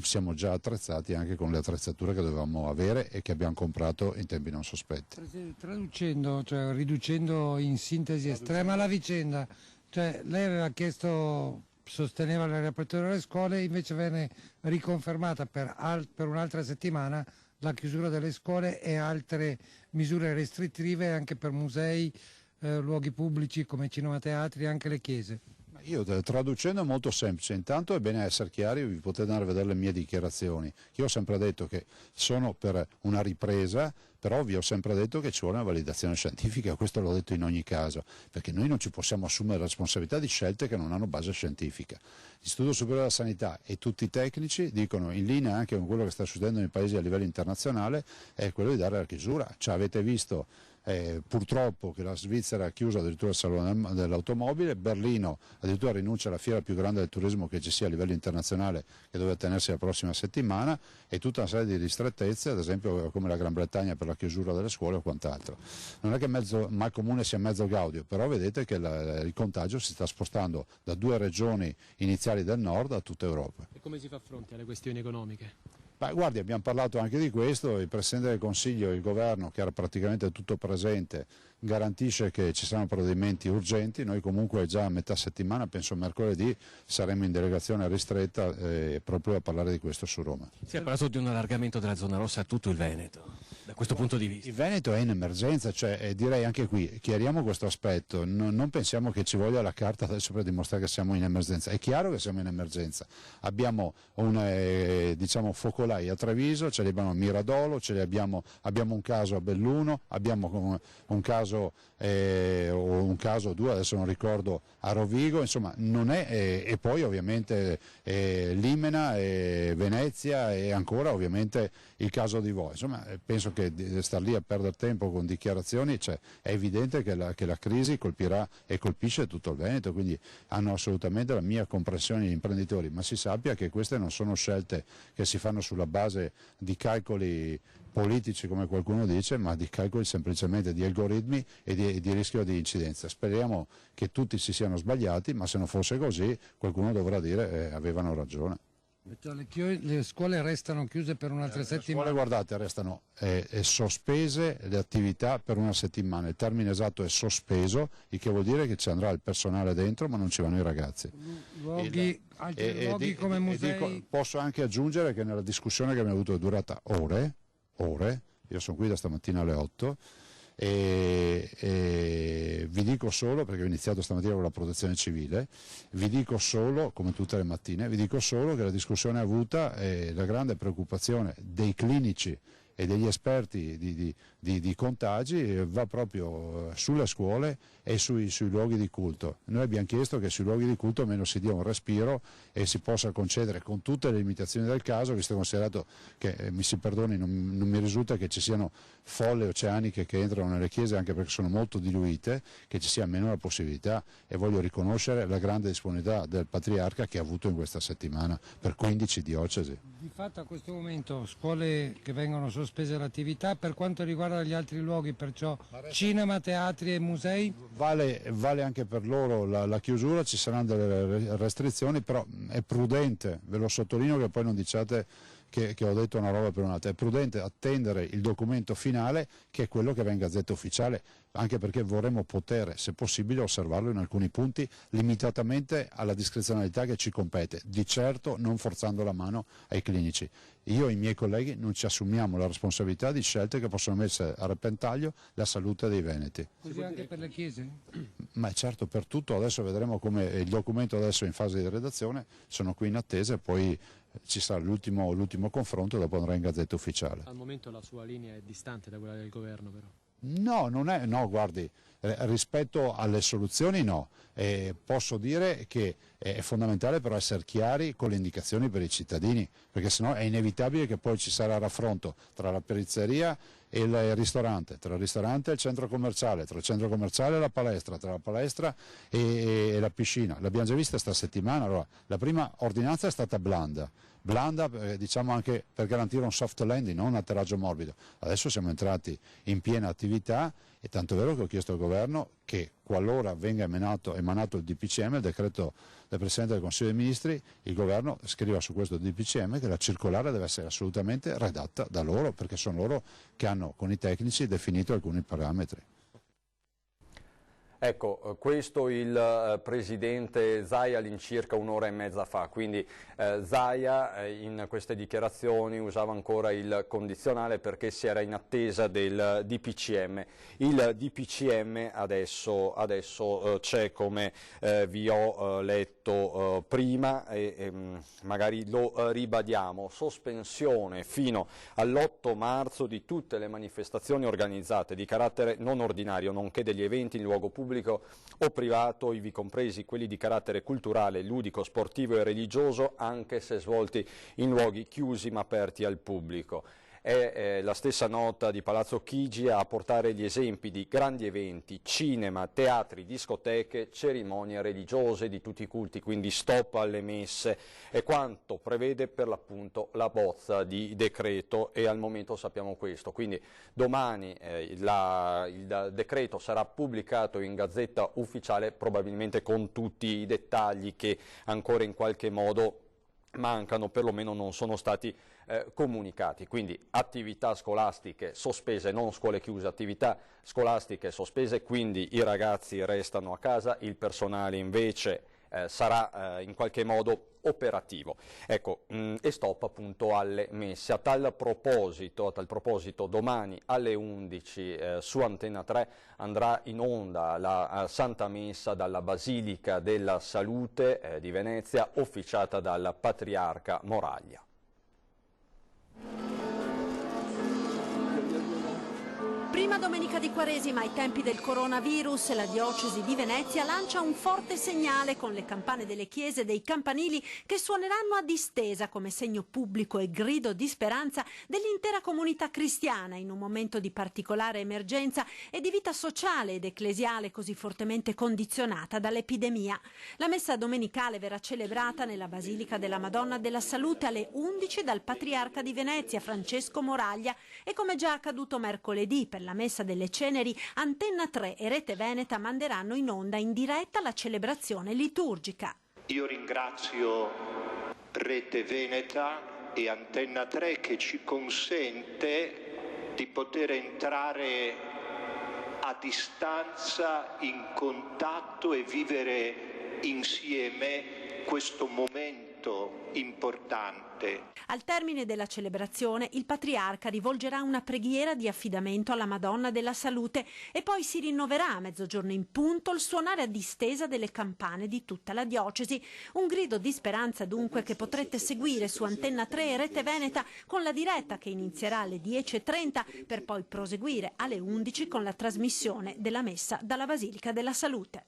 siamo già attrezzati anche con le attrezzature che dovevamo avere e che abbiamo comprato in tempi non sospetti. Traducendo, cioè riducendo in sintesi estrema la vicenda, cioè lei aveva chiesto, sosteneva la riapertura delle scuole, invece venne riconfermata per un'altra settimana la chiusura delle scuole e altre misure restrittive anche per musei, luoghi pubblici come cinema, teatri e anche le chiese. Io traducendo è molto semplice, intanto è bene essere chiari, vi potete andare a vedere le mie dichiarazioni. Io ho sempre detto che sono per una ripresa, però vi ho sempre detto che ci vuole una validazione scientifica, questo l'ho detto in ogni caso, perché noi non ci possiamo assumere responsabilità di scelte che non hanno base scientifica. L'Istituto Superiore della Sanità e tutti i tecnici dicono, in linea anche con quello che sta succedendo nei paesi a livello internazionale, è quello di dare la chiusura. Cioè, avete visto purtroppo che la Svizzera ha chiuso addirittura il salone dell'automobile, Berlino addirittura rinuncia alla fiera più grande del turismo che ci sia a livello internazionale, che deve tenersi la prossima settimana, e tutta una serie di ristrettezze, ad esempio come la Gran Bretagna per la chiusura delle scuole o quant'altro. Non è che mal comune sia mezzo gaudio, però vedete che il contagio si sta spostando da 2 regioni iniziali del nord a tutta Europa. E come si fa fronte alle questioni economiche? Beh, guardi, abbiamo parlato anche di questo, il Presidente del Consiglio e il Governo, che era praticamente tutto presente, garantisce che ci saranno provvedimenti urgenti. Noi comunque già a metà settimana, penso mercoledì, saremo in delegazione ristretta proprio a parlare di questo su Roma. Si è parlato di un allargamento della zona rossa a tutto il Veneto, da questo punto di vista. Il Veneto è in emergenza, cioè, direi anche qui, chiariamo questo aspetto, non pensiamo che ci voglia la carta adesso per dimostrare che siamo in emergenza. È chiaro che siamo in emergenza, abbiamo focolai a Treviso, ce li abbiamo a Miradolo, abbiamo un caso a Belluno, abbiamo un caso o due, adesso non ricordo, a Rovigo, insomma non è, e poi ovviamente Limena, Venezia e ancora ovviamente il caso di Voi. Insomma, penso che che star lì a perdere tempo con dichiarazioni, cioè, è evidente che la crisi colpirà e colpisce tutto il Veneto, quindi hanno assolutamente la mia comprensione gli imprenditori, ma si sappia che queste non sono scelte che si fanno sulla base di calcoli politici come qualcuno dice, ma di calcoli semplicemente di algoritmi e di rischio di incidenza. Speriamo che tutti si siano sbagliati, ma se non fosse così qualcuno dovrà dire avevano ragione. Le scuole restano chiuse per un'altra settimana? Le scuole, guardate, restano sospese le attività per una settimana, il termine esatto è sospeso, il che vuol dire che ci andrà il personale dentro ma non ci vanno i ragazzi. Altri luoghi come musei? Posso anche aggiungere che nella discussione che abbiamo avuto è durata ore, io sono qui da stamattina alle 8 e vi dico solo, perché ho iniziato stamattina con la protezione civile, vi dico solo, come tutte le mattine, vi dico solo che la discussione avuta e la grande preoccupazione dei clinici e degli esperti di contagi va proprio sulle scuole e sui luoghi di culto. Noi abbiamo chiesto che sui luoghi di culto almeno si dia un respiro e si possa concedere con tutte le limitazioni del caso, visto considerato che, mi si perdoni, non mi risulta che ci siano folle oceaniche che entrano nelle chiese, anche perché sono molto diluite, che ci sia almeno la possibilità, e voglio riconoscere la grande disponibilità del Patriarca che ha avuto in questa settimana per 15 diocesi. Di fatto a questo momento scuole che vengono sospese l'attività, per quanto riguarda gli altri luoghi, perciò cinema, teatri e musei? Vale anche per loro la chiusura, ci saranno delle restrizioni, però è prudente, ve lo sottolineo che poi non diciate che ho detto una roba per un'altra, è prudente attendere il documento finale che è quello che va in Gazzetta Ufficiale, anche perché vorremmo poter, se possibile, osservarlo in alcuni punti limitatamente alla discrezionalità che ci compete, di certo non forzando la mano ai clinici. Io e i miei colleghi non ci assumiamo la responsabilità di scelte che possono mettere a repentaglio la salute dei veneti. Così anche per le chiese? Ma certo, per tutto, adesso vedremo come il documento adesso è in fase di redazione, sono qui in attesa e poi ci sarà l'ultimo confronto e dopo andrà in Gazzetta Ufficiale. Al momento la sua linea è distante da quella del governo però? No, guardi, rispetto alle soluzioni no, posso dire che è fondamentale però essere chiari con le indicazioni per i cittadini, perché sennò è inevitabile che poi ci sarà raffronto tra la pizzeria e il ristorante, tra il ristorante e il centro commerciale, tra il centro commerciale e la palestra, tra la palestra e la piscina. L'abbiamo già vista sta settimana. Allora, la prima ordinanza è stata blanda, diciamo anche per garantire un soft landing, non un atterraggio morbido. Adesso siamo entrati in piena attività e tanto è vero che ho chiesto al governo che qualora venga emanato il DPCM, il decreto del Presidente del Consiglio dei Ministri, il governo scriva su questo DPCM che la circolare deve essere assolutamente redatta da loro, perché sono loro che hanno con i tecnici definito alcuni parametri. Ecco, questo il presidente Zaia all'incirca un'ora e mezza fa, quindi Zaia in queste dichiarazioni usava ancora il condizionale perché si era in attesa del DPCM. Il DPCM adesso c'è, come vi ho letto prima e magari lo ribadiamo: sospensione fino all'8 marzo di tutte le manifestazioni organizzate di carattere non ordinario, nonché degli eventi in luogo pubblico o privato, ivi compresi quelli di carattere culturale, ludico, sportivo e religioso, anche se svolti in luoghi chiusi ma aperti al pubblico. È la stessa nota di Palazzo Chigi a portare gli esempi di grandi eventi, cinema, teatri, discoteche, cerimonie religiose di tutti i culti, quindi stop alle messe, è quanto prevede per l'appunto la bozza di decreto, e al momento sappiamo questo. Quindi domani il decreto sarà pubblicato in Gazzetta Ufficiale, probabilmente con tutti i dettagli che ancora in qualche modo mancano, perlomeno non sono stati comunicati. Quindi attività scolastiche sospese, non scuole chiuse, attività scolastiche sospese, quindi i ragazzi restano a casa, il personale invece sarà in qualche modo operativo. Ecco, e stop appunto alle messe. A tal proposito domani alle 11 su Antenna 3 andrà in onda la Santa Messa dalla Basilica della Salute di Venezia, officiata dal Patriarca Moraglia. Prima domenica di Quaresima, ai tempi del coronavirus, la diocesi di Venezia lancia un forte segnale con le campane delle chiese e dei campanili che suoneranno a distesa come segno pubblico e grido di speranza dell'intera comunità cristiana in un momento di particolare emergenza e di vita sociale ed ecclesiale così fortemente condizionata dall'epidemia. La messa domenicale verrà celebrata nella Basilica della Madonna della Salute alle 11 dal Patriarca di Venezia, Francesco Moraglia, e come già accaduto mercoledì per la Messa delle Ceneri, Antenna 3 e Rete Veneta manderanno in onda in diretta la celebrazione liturgica. Io ringrazio Rete Veneta e Antenna 3 che ci consente di poter entrare a distanza in contatto e vivere insieme questo momento importante. Al termine della celebrazione il Patriarca rivolgerà una preghiera di affidamento alla Madonna della Salute e poi si rinnoverà a mezzogiorno in punto il suonare a distesa delle campane di tutta la diocesi. Un grido di speranza dunque che potrete seguire su Antenna 3 e Rete Veneta con la diretta che inizierà alle 10:30 per poi proseguire alle 11 con la trasmissione della Messa dalla Basilica della Salute.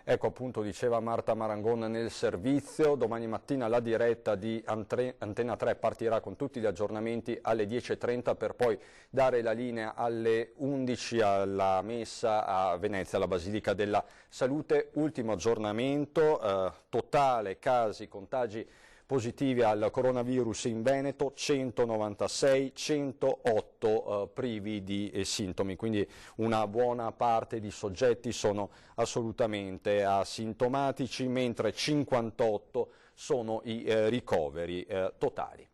Ecco, appunto, diceva Marta Marangon nel servizio. Domani mattina la diretta di Antenna 3 partirà con tutti gli aggiornamenti alle 10:30 per poi dare la linea alle 11 alla messa a Venezia, alla Basilica della Salute. Ultimo aggiornamento, totale casi, contagi positivi al coronavirus in Veneto, 196, 108 privi di sintomi, quindi una buona parte di soggetti sono assolutamente asintomatici, mentre 58 sono i ricoveri totali.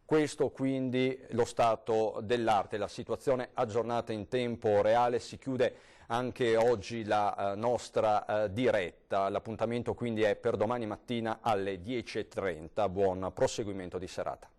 Questo quindi lo stato dell'arte, la situazione aggiornata in tempo reale. Si chiude anche oggi la nostra diretta, l'appuntamento quindi è per domani mattina alle 10:30. Buon proseguimento di serata.